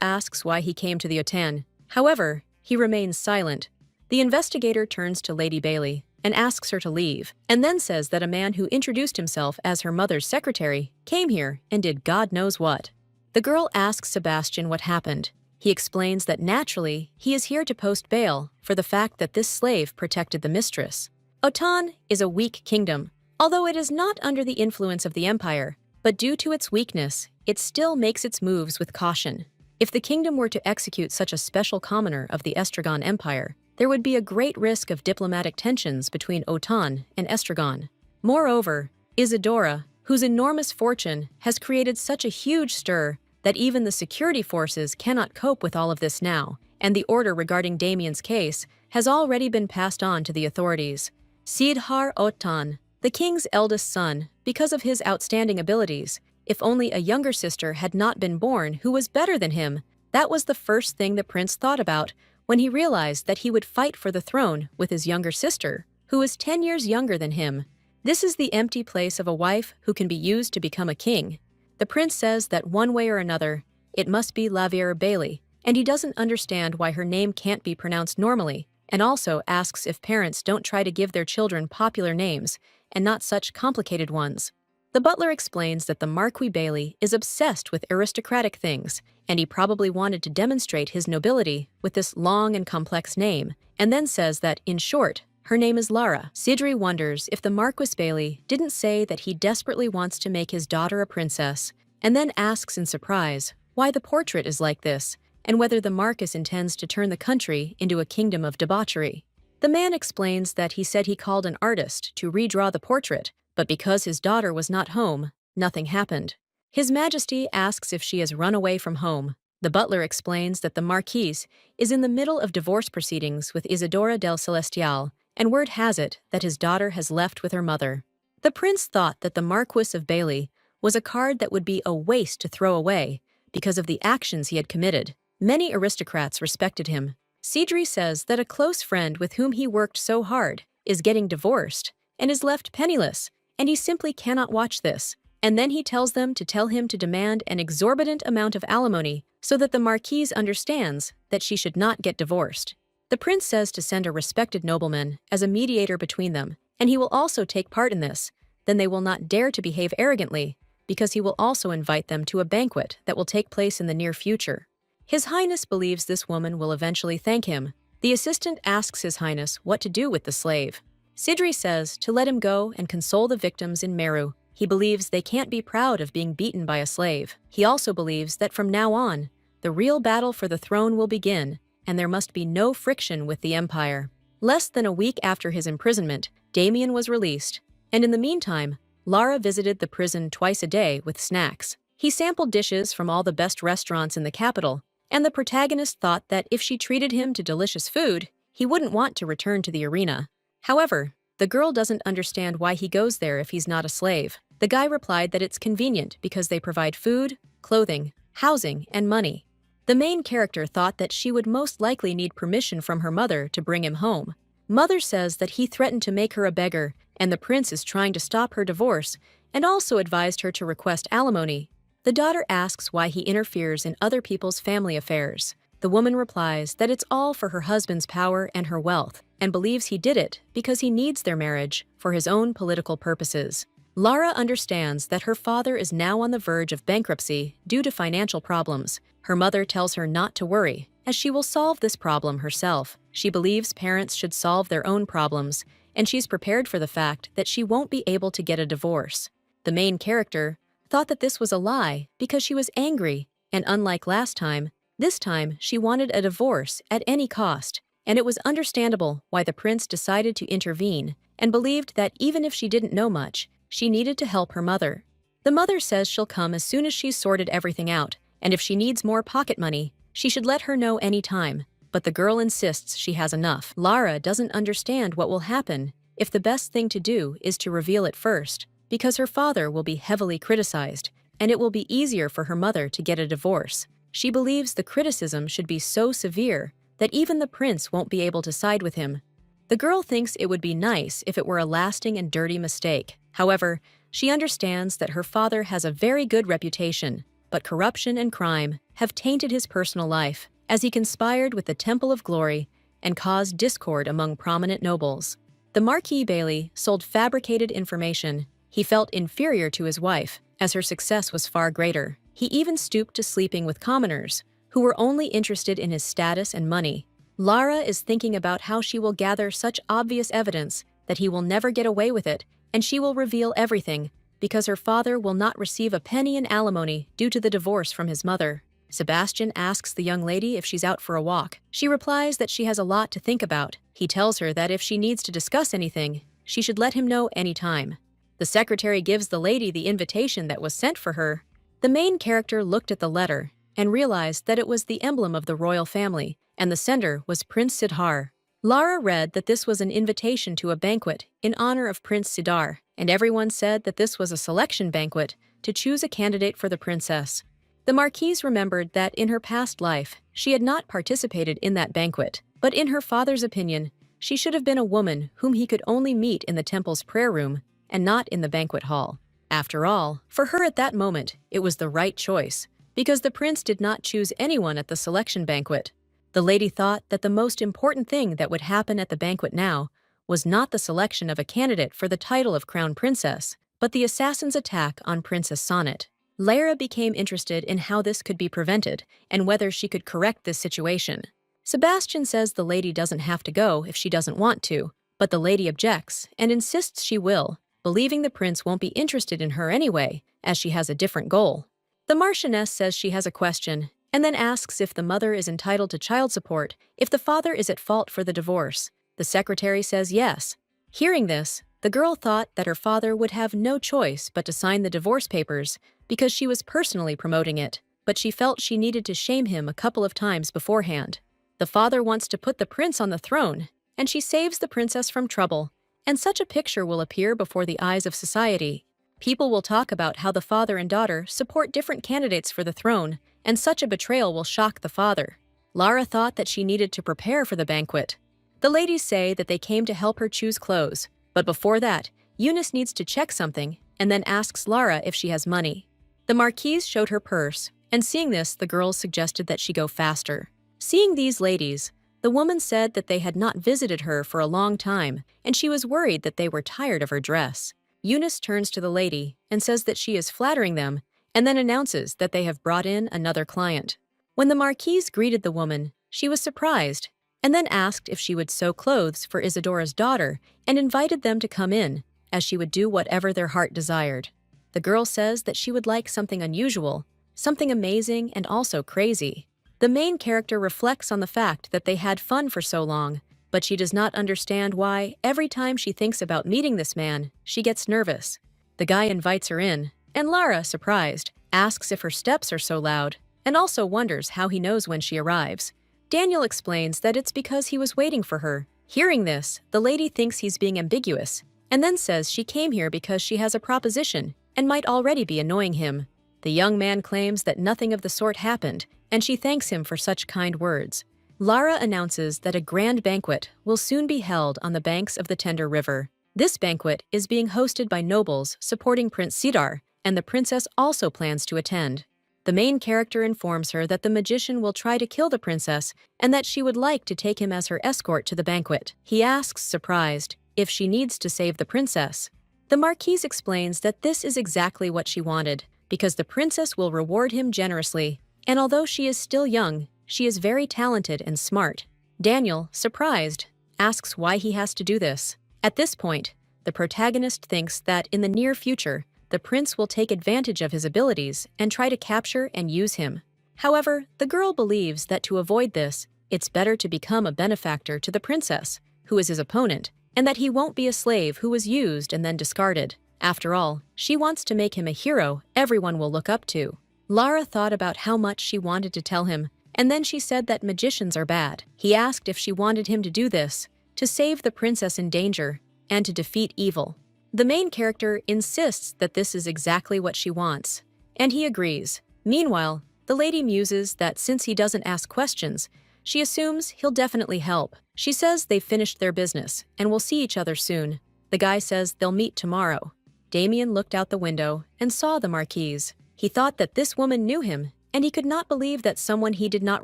asks why he came to the Hôtel. However, he remains silent. The investigator turns to Lady Bailey and asks her to leave, and then says that a man who introduced himself as her mother's secretary came here and did God knows what. The girl asks Sebastian what happened. He explains that naturally, he is here to post bail for the fact that this slave protected the mistress. Hôtel is a weak kingdom, although it is not under the influence of the empire, but due to its weakness, it still makes its moves with caution. If the kingdom were to execute such a special commoner of the Estragon Empire, there would be a great risk of diplomatic tensions between Hôtel and Estragon. Moreover, Isadora, whose enormous fortune has created such a huge stir that even the security forces cannot cope with all of this now, and the order regarding Damien's case has already been passed on to the authorities. Sidhar Hôtel, the king's eldest son, because of his outstanding abilities, if only a younger sister had not been born who was better than him, that was the first thing the prince thought about when he realized that he would fight for the throne with his younger sister, who is 10 years younger than him. This is the empty place of a wife who can be used to become a king. The prince says that one way or another, it must be Lavier Bailey, and he doesn't understand why her name can't be pronounced normally, and also asks if parents don't try to give their children popular names and not such complicated ones. The butler explains that the Marquis Bailey is obsessed with aristocratic things, and he probably wanted to demonstrate his nobility with this long and complex name, and then says that, in short, her name is Lara. Sidri wonders if the Marquis Bailey didn't say that he desperately wants to make his daughter a princess, and then asks in surprise why the portrait is like this, and whether the Marquis intends to turn the country into a kingdom of debauchery. The man explains that he said he called an artist to redraw the portrait, but because his daughter was not home, nothing happened. His Majesty asks if she has run away from home. The butler explains that the Marquise is in the middle of divorce proceedings with Isadora del Celestial, and word has it that his daughter has left with her mother. The prince thought that the Marquis of Bailey was a card that would be a waste to throw away because of the actions he had committed. Many aristocrats respected him. Sidri says that a close friend with whom he worked so hard is getting divorced and is left penniless, and he simply cannot watch this. And then he tells them to tell him to demand an exorbitant amount of alimony so that the Marquise understands that she should not get divorced. The prince says to send a respected nobleman as a mediator between them, and he will also take part in this. Then they will not dare to behave arrogantly, because he will also invite them to a banquet that will take place in the near future. His Highness believes this woman will eventually thank him. The assistant asks His Highness what to do with the slave. Sidri says to let him go and console the victims in Meru. He believes they can't be proud of being beaten by a slave. He also believes that from now on, the real battle for the throne will begin, and there must be no friction with the empire. Less than a week after his imprisonment, Damien was released, and in the meantime, Lara visited the prison twice a day with snacks. He sampled dishes from all the best restaurants in the capital, and the protagonist thought that if she treated him to delicious food, he wouldn't want to return to the arena. However, the girl doesn't understand why he goes there if he's not a slave. The guy replied that it's convenient because they provide food, clothing, housing, and money. The main character thought that she would most likely need permission from her mother to bring him home. Mother says that he threatened to make her a beggar, and the prince is trying to stop her divorce, and also advised her to request alimony. The daughter asks why he interferes in other people's family affairs. The woman replies that it's all for her husband's power and her wealth, and believes he did it because he needs their marriage for his own political purposes. Lara understands that her father is now on the verge of bankruptcy due to financial problems. Her mother tells her not to worry, as she will solve this problem herself. She believes parents should solve their own problems, and she's prepared for the fact that she won't be able to get a divorce. The main character thought that this was a lie because she was angry, and unlike last time, this time she wanted a divorce at any cost, and it was understandable why the prince decided to intervene and believed that even if she didn't know much, she needed to help her mother. The mother says she'll come as soon as she's sorted everything out, and if she needs more pocket money, she should let her know any time, but the girl insists she has enough. Lara doesn't understand what will happen if the best thing to do is to reveal it first, because her father will be heavily criticized, and it will be easier for her mother to get a divorce. She believes the criticism should be so severe that even the prince won't be able to side with him. The girl thinks it would be nice if it were a lasting and dirty mistake. However, she understands that her father has a very good reputation, but corruption and crime have tainted his personal life, as he conspired with the Temple of Glory and caused discord among prominent nobles. The Marquis Bailey sold fabricated information. He felt inferior to his wife, as her success was far greater. He even stooped to sleeping with commoners, who were only interested in his status and money. Lara is thinking about how she will gather such obvious evidence that he will never get away with it, and she will reveal everything, because her father will not receive a penny in alimony due to the divorce from his mother. Sebastian asks the young lady if she's out for a walk. She replies that she has a lot to think about. He tells her that if she needs to discuss anything, she should let him know anytime. The secretary gives the lady the invitation that was sent for her. The main character looked at the letter and realized that it was the emblem of the royal family, and the sender was Prince Sidhar. Lara read that this was an invitation to a banquet in honor of Prince Sidar, and everyone said that this was a selection banquet to choose a candidate for the princess. The Marquise remembered that in her past life, she had not participated in that banquet, but in her father's opinion, she should have been a woman whom he could only meet in the temple's prayer room and not in the banquet hall. After all, for her at that moment, it was the right choice, because the prince did not choose anyone at the selection banquet. The lady thought that the most important thing that would happen at the banquet now was not the selection of a candidate for the title of crown princess, but the assassin's attack on Princess Sonnet. Lara became interested in how this could be prevented and whether she could correct this situation. Sebastian says the lady doesn't have to go if she doesn't want to, but the lady objects and insists she will, believing the prince won't be interested in her anyway, as she has a different goal. The Marchioness says she has a question, and then asks if the mother is entitled to child support if the father is at fault for the divorce. The secretary says yes. Hearing this, the girl thought that her father would have no choice but to sign the divorce papers because she was personally promoting it, but she felt she needed to shame him a couple of times beforehand. The father wants to put the prince on the throne, and she saves the princess from trouble, and such a picture will appear before the eyes of society. People will talk about how the father and daughter support different candidates for the throne, and such a betrayal will shock the father. Lara thought that she needed to prepare for the banquet. The ladies say that they came to help her choose clothes, but before that, Eunice needs to check something and then asks Lara if she has money. The Marquise showed her purse, and seeing this, the girls suggested that she go faster. Seeing these ladies, the woman said that they had not visited her for a long time, and she was worried that they were tired of her dress. Eunice turns to the lady and says that she is flattering them, and then announces that they have brought in another client. When the Marquise greeted the woman, she was surprised, and then asked if she would sew clothes for Isadora's daughter and invited them to come in, as she would do whatever their heart desired. The girl says that she would like something unusual, something amazing and also crazy. The main character reflects on the fact that they had fun for so long, but she does not understand why, every time she thinks about meeting this man, she gets nervous. The guy invites her in, and Lara, surprised, asks if her steps are so loud, and also wonders how he knows when she arrives. Daniel explains that it's because he was waiting for her. Hearing this, the lady thinks he's being ambiguous, and then says she came here because she has a proposition and might already be annoying him. The young man claims that nothing of the sort happened, and she thanks him for such kind words. Lara announces that a grand banquet will soon be held on the banks of the Tender River. This banquet is being hosted by nobles supporting Prince Sidar, and the princess also plans to attend. The main character informs her that the magician will try to kill the princess and that she would like to take him as her escort to the banquet. He asks, surprised, if she needs to save the princess. The Marquise explains that this is exactly what she wanted, because the princess will reward him generously, and although she is still young, she is very talented and smart. Daniel, surprised, asks why he has to do this. At this point, the protagonist thinks that in the near future, the prince will take advantage of his abilities and try to capture and use him. However, the girl believes that to avoid this, it's better to become a benefactor to the princess, who is his opponent, and that he won't be a slave who was used and then discarded. After all, she wants to make him a hero everyone will look up to. Lara thought about how much she wanted to tell him, and then she said that magicians are bad. He asked if she wanted him to do this, to save the princess in danger, and to defeat evil. The main character insists that this is exactly what she wants, and he agrees. Meanwhile, the lady muses that since he doesn't ask questions, She assumes he'll definitely help. She says they've finished their business and will see each other soon. The guy says they'll meet tomorrow. Damien looked out the window and saw the marquise. He thought that this woman knew him, and he could not believe that someone he did not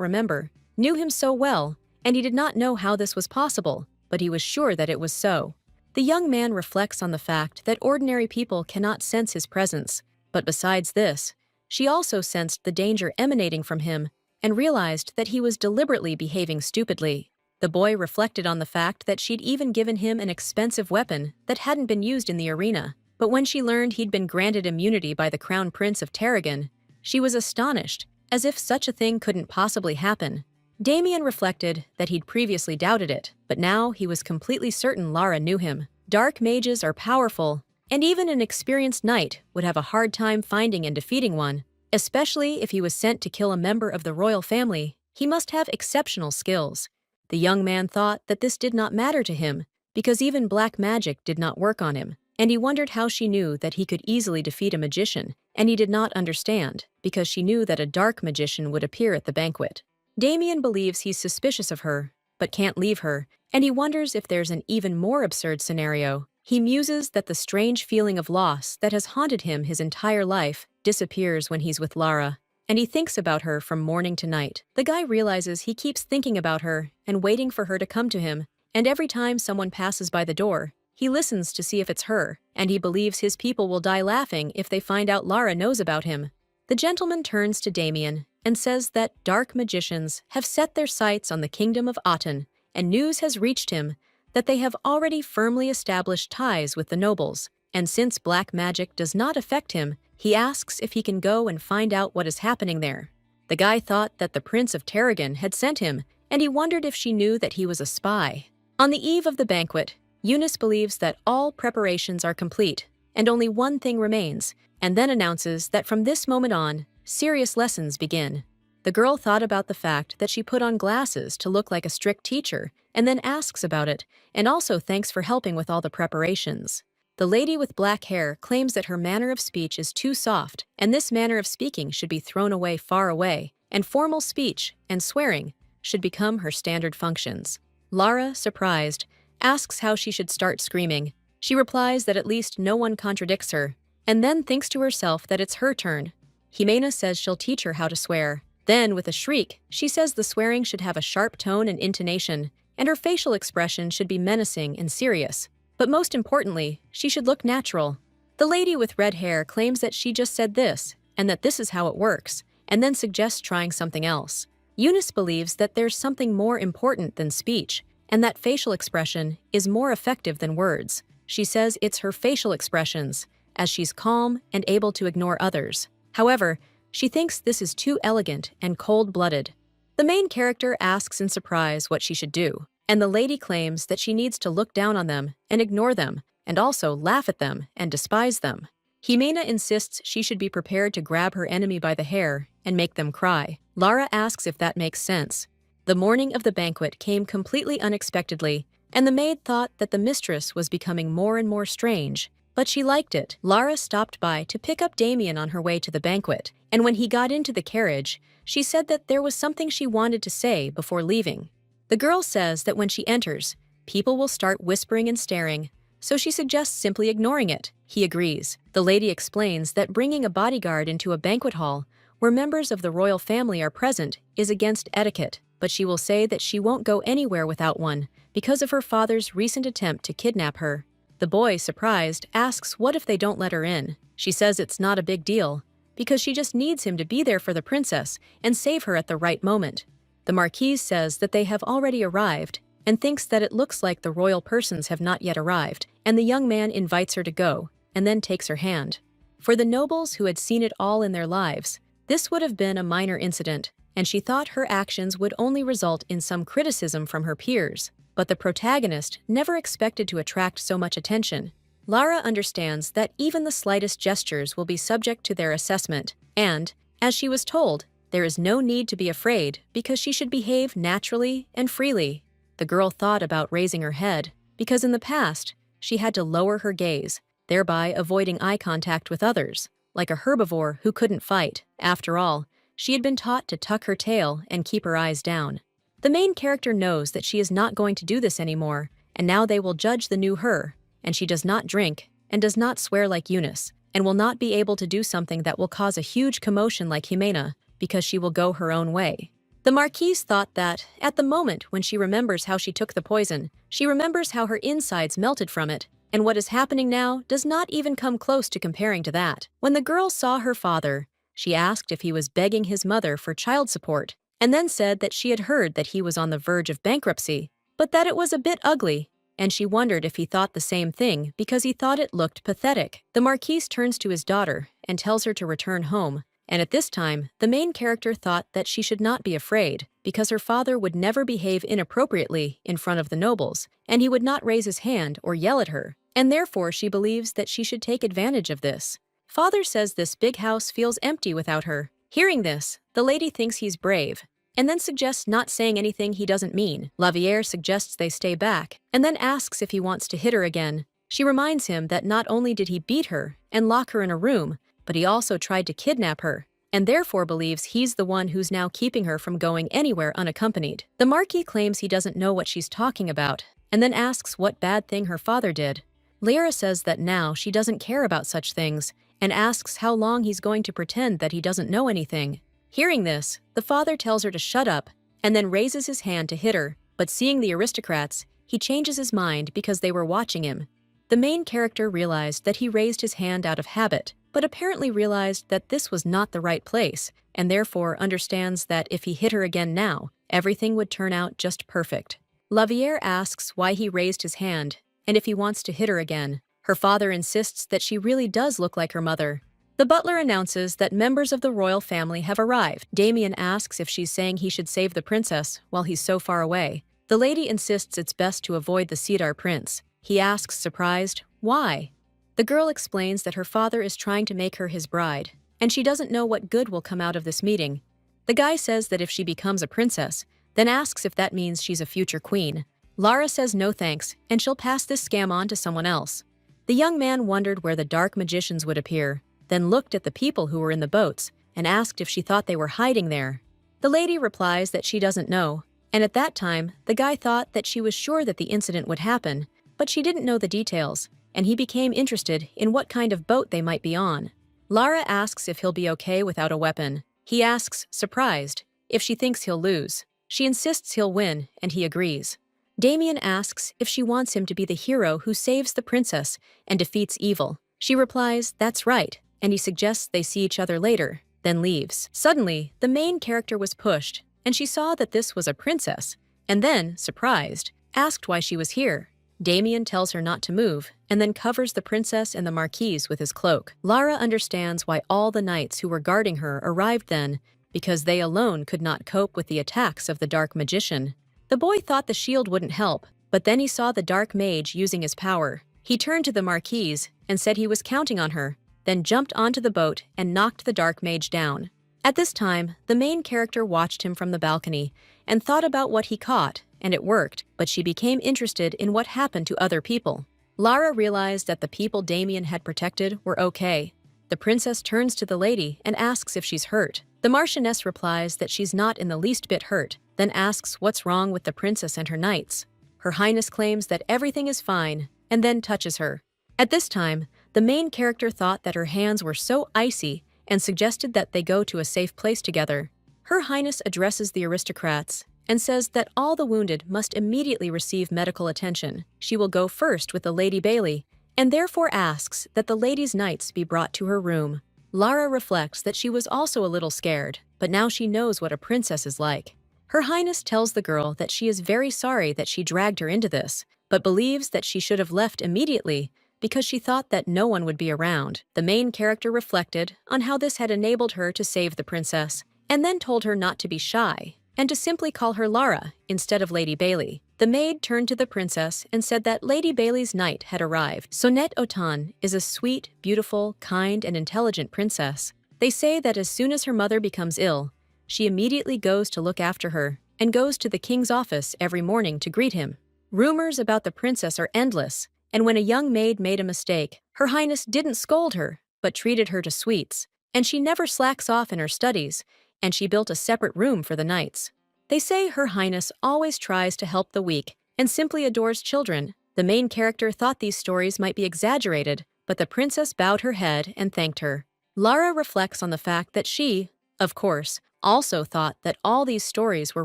remember knew him so well, and he did not know how this was possible, but he was sure that it was so. The young man reflects on the fact that ordinary people cannot sense his presence, but besides this, she also sensed the danger emanating from him and realized that he was deliberately behaving stupidly. The boy reflected on the fact that she'd even given him an expensive weapon that hadn't been used in the arena, but when she learned he'd been granted immunity by the Crown Prince of Tarragon, she was astonished, as if such a thing couldn't possibly happen. Damien reflected that he'd previously doubted it, but now he was completely certain Lara knew him. Dark mages are powerful, and even an experienced knight would have a hard time finding and defeating one, especially if he was sent to kill a member of the royal family. He must have exceptional skills. The young man thought that this did not matter to him, because even black magic did not work on him, and he wondered how she knew that he could easily defeat a magician, and he did not understand, because she knew that a dark magician would appear at the banquet. Damien believes he's suspicious of her, but can't leave her, and he wonders if there's an even more absurd scenario. He muses that the strange feeling of loss that has haunted him his entire life disappears when he's with Lara, and he thinks about her from morning to night. The guy realizes he keeps thinking about her and waiting for her to come to him, and every time someone passes by the door, he listens to see if it's her, and he believes his people will die laughing if they find out Lara knows about him. The gentleman turns to Damien and says that dark magicians have set their sights on the kingdom of Aten, and news has reached him that they have already firmly established ties with the nobles, and since black magic does not affect him, he asks if he can go and find out what is happening there. The guy thought that the Prince of Tarragon had sent him, and he wondered if she knew that he was a spy. On the eve of the banquet, Eunice believes that all preparations are complete, and only one thing remains, and then announces that from this moment on, serious lessons begin. The girl thought about the fact that she put on glasses to look like a strict teacher, and then asks about it, and also thanks for helping with all the preparations. The lady with black hair claims that her manner of speech is too soft, and this manner of speaking should be thrown away far away, and formal speech and swearing should become her standard functions. Lara, surprised, asks how she should start screaming. She replies that at least no one contradicts her, and then thinks to herself that it's her turn. Jimena says she'll teach her how to swear. Then, with a shriek, she says the swearing should have a sharp tone and intonation, and her facial expression should be menacing and serious. But most importantly, she should look natural. The lady with red hair claims that she just said this, and that this is how it works, and then suggests trying something else. Eunice believes that there's something more important than speech, and that facial expression is more effective than words. She says it's her facial expressions, as she's calm and able to ignore others. However, she thinks this is too elegant and cold-blooded. The main character asks in surprise what she should do, and the lady claims that she needs to look down on them and ignore them, and also laugh at them and despise them. Jimena insists she should be prepared to grab her enemy by the hair and make them cry. Lara asks if that makes sense. The morning of the banquet came completely unexpectedly, and the maid thought that the mistress was becoming more and more strange, but she liked it. Lara stopped by to pick up Damien on her way to the banquet, and when he got into the carriage, she said that there was something she wanted to say before leaving. The girl says that when she enters, people will start whispering and staring, so she suggests simply ignoring it. He agrees. The lady explains that bringing a bodyguard into a banquet hall where members of the royal family are present is against etiquette, but she will say that she won't go anywhere without one because of her father's recent attempt to kidnap her. The boy, surprised, asks what if they don't let her in. She says it's not a big deal, because she just needs him to be there for the princess and save her at the right moment. The marquise says that they have already arrived and thinks that it looks like the royal persons have not yet arrived, and the young man invites her to go and then takes her hand. For the nobles who had seen it all in their lives, this would have been a minor incident, and she thought her actions would only result in some criticism from her peers. But the protagonist never expected to attract so much attention. Lara understands that even the slightest gestures will be subject to their assessment, and, as she was told, there is no need to be afraid because she should behave naturally and freely. The girl thought about raising her head, because in the past, she had to lower her gaze, thereby avoiding eye contact with others, like a herbivore who couldn't fight. After all, she had been taught to tuck her tail and keep her eyes down. The main character knows that she is not going to do this anymore, and now they will judge the new her, and she does not drink, and does not swear like Eunice, and will not be able to do something that will cause a huge commotion like Jimena, because she will go her own way. The Marquise thought that, at the moment when she remembers how she took the poison, she remembers how her insides melted from it, and what is happening now does not even come close to comparing to that. When the girl saw her father, she asked if he was begging his mother for child support, and then said that she had heard that he was on the verge of bankruptcy, but that it was a bit ugly, and she wondered if he thought the same thing because he thought it looked pathetic. The Marquise turns to his daughter and tells her to return home, and at this time, the main character thought that she should not be afraid because her father would never behave inappropriately in front of the nobles, and he would not raise his hand or yell at her, and therefore she believes that she should take advantage of this. Father says this big house feels empty without her. Hearing this, the lady thinks he's brave, and then suggests not saying anything he doesn't mean. Lavier suggests they stay back, and then asks if he wants to hit her again. She reminds him that not only did he beat her and lock her in a room, but he also tried to kidnap her, and therefore believes he's the one who's now keeping her from going anywhere unaccompanied. The Marquis claims he doesn't know what she's talking about, and then asks what bad thing her father did. Lyra says that now she doesn't care about such things, and asks how long he's going to pretend that he doesn't know anything. Hearing this, the father tells her to shut up, and then raises his hand to hit her, but seeing the aristocrats, he changes his mind because they were watching him. The main character realized that he raised his hand out of habit, but apparently realized that this was not the right place, and therefore understands that if he hit her again now, everything would turn out just perfect. Lavier asks why he raised his hand, and if he wants to hit her again. Her father insists that she really does look like her mother. The butler announces that members of the royal family have arrived. Damien asks if she's saying he should save the princess while he's so far away. The lady insists it's best to avoid the Cedar prince. He asks, surprised, why? The girl explains that her father is trying to make her his bride, and she doesn't know what good will come out of this meeting. The guy says that if she becomes a princess, then asks if that means she's a future queen. Lara says no thanks, and she'll pass this scam on to someone else. The young man wondered where the dark magicians would appear, then looked at the people who were in the boats and asked if she thought they were hiding there. The lady replies that she doesn't know, and at that time, the guy thought that she was sure that the incident would happen, but she didn't know the details, and he became interested in what kind of boat they might be on. Lara asks if he'll be okay without a weapon. He asks, surprised, if she thinks he'll lose. She insists he'll win, and he agrees. Damien asks if she wants him to be the hero who saves the princess and defeats evil. She replies, that's right, and he suggests they see each other later, then leaves. Suddenly, the main character was pushed, and she saw that this was a princess, and then, surprised, asked why she was here. Damien tells her not to move, and then covers the princess and the marquise with his cloak. Lara understands why all the knights who were guarding her arrived then, because they alone could not cope with the attacks of the dark magician. The boy thought the shield wouldn't help, but then he saw the dark mage using his power. He turned to the marquise and said he was counting on her, then jumped onto the boat and knocked the dark mage down. At this time, the main character watched him from the balcony and thought about what he caught, and it worked, but she became interested in what happened to other people. Lara realized that the people Damien had protected were okay. The princess turns to the lady and asks if she's hurt. The Marchioness replies that she's not in the least bit hurt, then asks what's wrong with the princess and her knights. Her Highness claims that everything is fine, and then touches her. At this time, the main character thought that her hands were so icy and suggested that they go to a safe place together. Her Highness addresses the aristocrats and says that all the wounded must immediately receive medical attention. She will go first with the Lady Bailey, and therefore asks that the ladies' knights be brought to her room. Lara reflects that she was also a little scared, but now she knows what a princess is like. Her Highness tells the girl that she is very sorry that she dragged her into this, but believes that she should have left immediately because she thought that no one would be around. The main character reflected on how this had enabled her to save the princess, and then told her not to be shy, and to simply call her Lara instead of Lady Bailey. The maid turned to the princess and said that Lady Bailey's knight had arrived. Sonette Autan is a sweet, beautiful, kind, and intelligent princess. They say that as soon as her mother becomes ill, she immediately goes to look after her and goes to the king's office every morning to greet him. Rumors about the princess are endless, and when a young maid made a mistake, Her Highness didn't scold her, but treated her to sweets, and she never slacks off in her studies, and she built a separate room for the knights. They say Her Highness always tries to help the weak and simply adores children. The main character thought these stories might be exaggerated, but the princess bowed her head and thanked her. Lara reflects on the fact that she, of course, also thought that all these stories were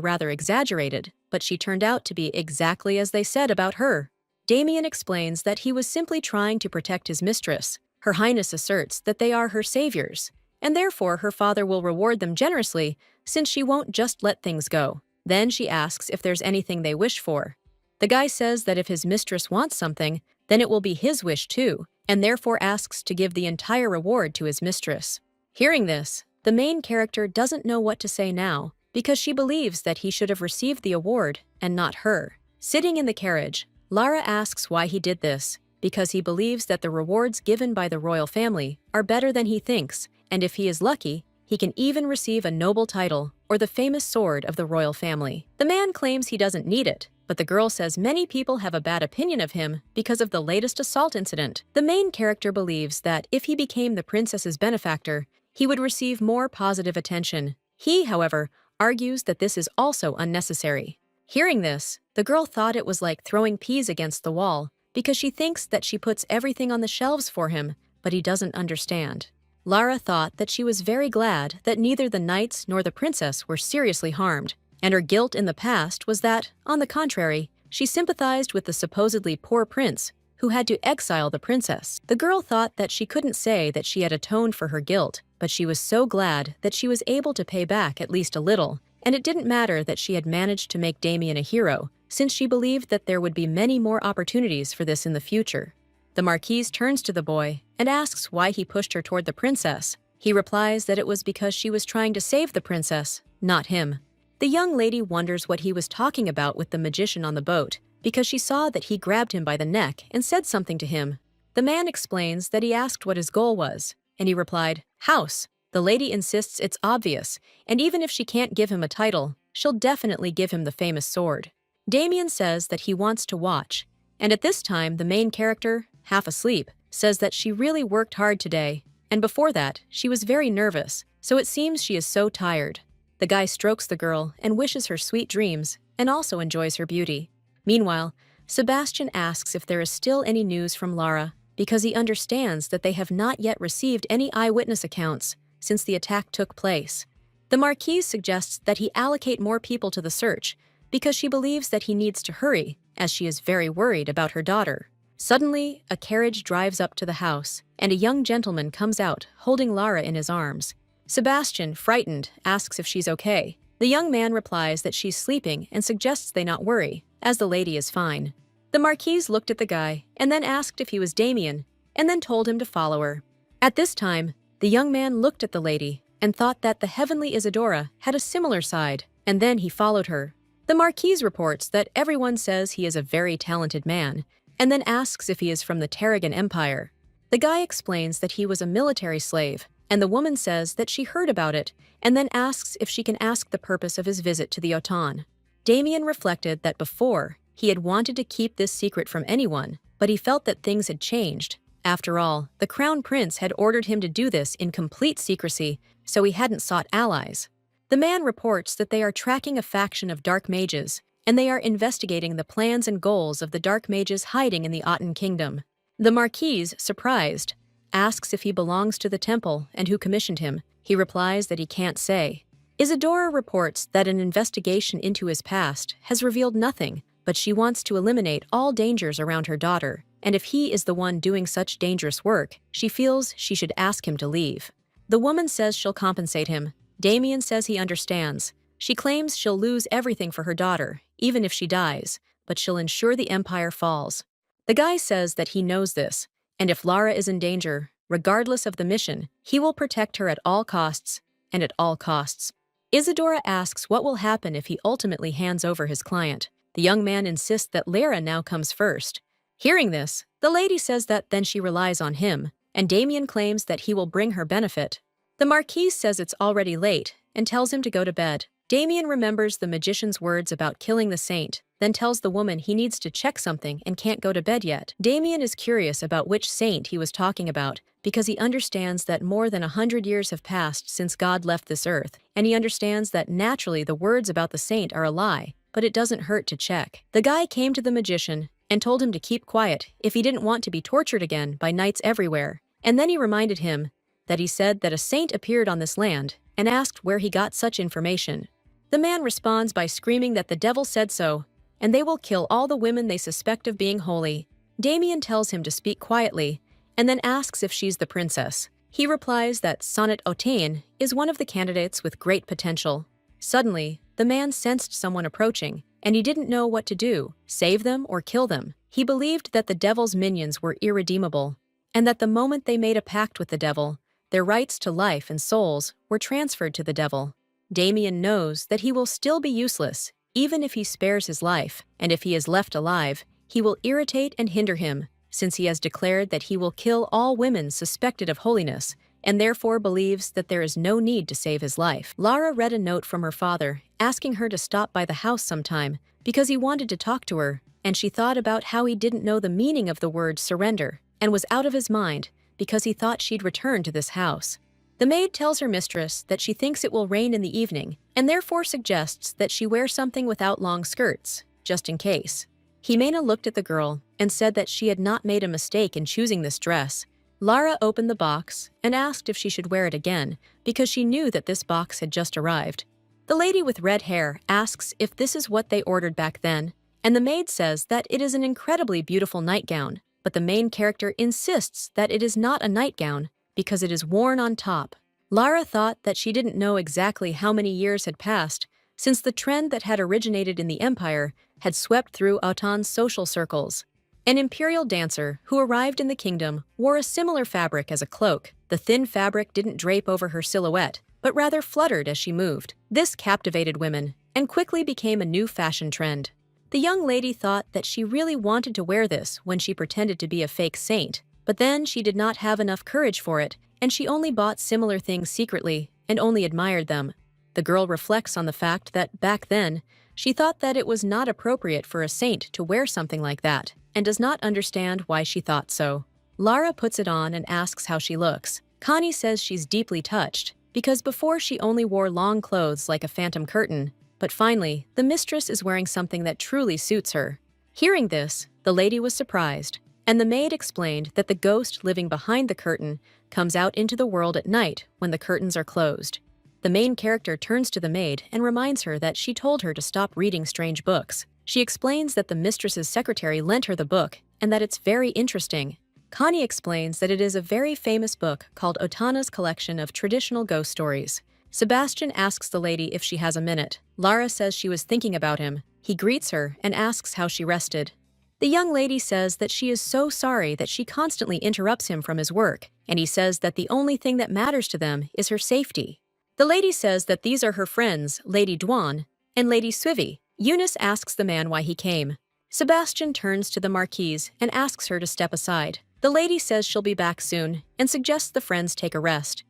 rather exaggerated, but she turned out to be exactly as they said about her. Damien explains that he was simply trying to protect his mistress. Her Highness asserts that they are her saviors, and therefore her father will reward them generously since she won't just let things go. Then she asks if there's anything they wish for. The guy says that if his mistress wants something, then it will be his wish too, and therefore asks to give the entire reward to his mistress. Hearing this, the main character doesn't know what to say now, because she believes that he should have received the award and not her. Sitting in the carriage, Lara asks why he did this, because he believes that the rewards given by the royal family are better than he thinks, and if he is lucky, he can even receive a noble title or the famous sword of the royal family. The man claims he doesn't need it, but the girl says many people have a bad opinion of him because of the latest assault incident. The main character believes that if he became the princess's benefactor, he would receive more positive attention. He, however, argues that this is also unnecessary. Hearing this, the girl thought it was like throwing peas against the wall because she thinks that she puts everything on the shelves for him, but he doesn't understand. Lara thought that she was very glad that neither the knights nor the princess were seriously harmed, and her guilt in the past was that, on the contrary, she sympathized with the supposedly poor prince who had to exile the princess. The girl thought that she couldn't say that she had atoned for her guilt, but she was so glad that she was able to pay back at least a little, and it didn't matter that she had managed to make Damien a hero, since she believed that there would be many more opportunities for this in the future. The Marquise turns to the boy and asks why he pushed her toward the princess. He replies that it was because she was trying to save the princess, not him. The young lady wonders what he was talking about with the magician on the boat, because she saw that he grabbed him by the neck and said something to him. The man explains that he asked what his goal was, and he replied, "House." The lady insists it's obvious, and even if she can't give him a title, she'll definitely give him the famous sword. Damien says that he wants to watch, and at this time the main character, half asleep, says that she really worked hard today, and before that, she was very nervous, so it seems she is so tired. The guy strokes the girl and wishes her sweet dreams, and also enjoys her beauty. Meanwhile, Sebastian asks if there is still any news from Lara, because he understands that they have not yet received any eyewitness accounts since the attack took place. The Marquise suggests that he allocate more people to the search, because she believes that he needs to hurry, as she is very worried about her daughter. Suddenly, a carriage drives up to the house, and a young gentleman comes out, holding Lara in his arms. Sebastian, frightened, asks if she's okay. The young man replies that she's sleeping and suggests they not worry, as the lady is fine. The Marquise looked at the guy, and then asked if he was Damien, and then told him to follow her. At this time, the young man looked at the lady, and thought that the heavenly Isadora had a similar side, and then he followed her. The Marquise reports that everyone says he is a very talented man, and then asks if he is from the Tarragon Empire. The guy explains that he was a military slave, and the woman says that she heard about it, and then asks if she can ask the purpose of his visit to the Otan. Damien reflected that before, he had wanted to keep this secret from anyone, but he felt that things had changed. After all, the Crown Prince had ordered him to do this in complete secrecy, so he hadn't sought allies. The man reports that they are tracking a faction of dark mages, and they are investigating the plans and goals of the dark mages hiding in the Otan Kingdom. The Marquise, surprised, asks if he belongs to the temple and who commissioned him. He replies that he can't say. Isadora reports that an investigation into his past has revealed nothing, but she wants to eliminate all dangers around her daughter, and if he is the one doing such dangerous work, she feels she should ask him to leave. The woman says she'll compensate him. Damien says he understands. She claims she'll lose everything for her daughter, even if she dies, but she'll ensure the empire falls. The guy says that he knows this, and if Lara is in danger, regardless of the mission, he will protect her at all costs, and at all costs. Isadora asks what will happen if he ultimately hands over his client. The young man insists that Lara now comes first. Hearing this, the lady says that then she relies on him, and Damien claims that he will bring her benefit. The Marquise says it's already late, and tells him to go to bed. Damien remembers the magician's words about killing the saint, then tells the woman he needs to check something and can't go to bed yet. Damien is curious about which saint he was talking about, because he understands that more than 100 years have passed since God left this earth, and he understands that naturally the words about the saint are a lie, but it doesn't hurt to check. The guy came to the magician and told him to keep quiet if he didn't want to be tortured again by knights everywhere, and then he reminded him that he said that a saint appeared on this land and asked where he got such information. The man responds by screaming that the devil said so, and they will kill all the women they suspect of being holy. Damien tells him to speak quietly, and then asks if she's the princess. He replies that Sonnet Otain is one of the candidates with great potential. Suddenly, the man sensed someone approaching, and he didn't know what to do, save them or kill them. He believed that the devil's minions were irredeemable, and that the moment they made a pact with the devil, their rights to life and souls were transferred to the devil. Damien knows that he will still be useless, even if he spares his life, and if he is left alive, he will irritate and hinder him, since he has declared that he will kill all women suspected of holiness, and therefore believes that there is no need to save his life. Lara read a note from her father, asking her to stop by the house sometime, because he wanted to talk to her, and she thought about how he didn't know the meaning of the word surrender, and was out of his mind, because he thought she'd return to this house. The maid tells her mistress that she thinks it will rain in the evening, and therefore suggests that she wear something without long skirts, just in case. Jimena looked at the girl and said that she had not made a mistake in choosing this dress. Lara opened the box and asked if she should wear it again, because she knew that this box had just arrived. The lady with red hair asks if this is what they ordered back then, and the maid says that it is an incredibly beautiful nightgown, but the main character insists that it is not a nightgown because it is worn on top. Lara thought that she didn't know exactly how many years had passed since the trend that had originated in the empire had swept through Autan's social circles. An imperial dancer who arrived in the kingdom wore a similar fabric as a cloak. The thin fabric didn't drape over her silhouette, but rather fluttered as she moved. This captivated women and quickly became a new fashion trend. The young lady thought that she really wanted to wear this when she pretended to be a fake saint, but then she did not have enough courage for it, and she only bought similar things secretly and only admired them. The girl reflects on the fact that back then, she thought that it was not appropriate for a saint to wear something like that, and does not understand why she thought so. Lara puts it on and asks how she looks. Connie says she's deeply touched, because before she only wore long clothes like a phantom curtain, but finally, the mistress is wearing something that truly suits her. Hearing this, the lady was surprised, and the maid explained that the ghost living behind the curtain comes out into the world at night when the curtains are closed. The main character turns to the maid and reminds her that she told her to stop reading strange books. She explains that the mistress's secretary lent her the book and that it's very interesting. Connie explains that it is a very famous book called Otana's Collection of Traditional Ghost Stories. Sebastian asks the lady if she has a minute. Lara says she was thinking about him. He greets her and asks how she rested. The young lady says that she is so sorry that she constantly interrupts him from his work, and he says that the only thing that matters to them is her safety. The lady says that these are her friends, Lady Dwan and Lady Swivy. Eunice asks the man why he came. Sebastian turns to the marquise and asks her to step aside. The lady says she'll be back soon and suggests the friends take a rest.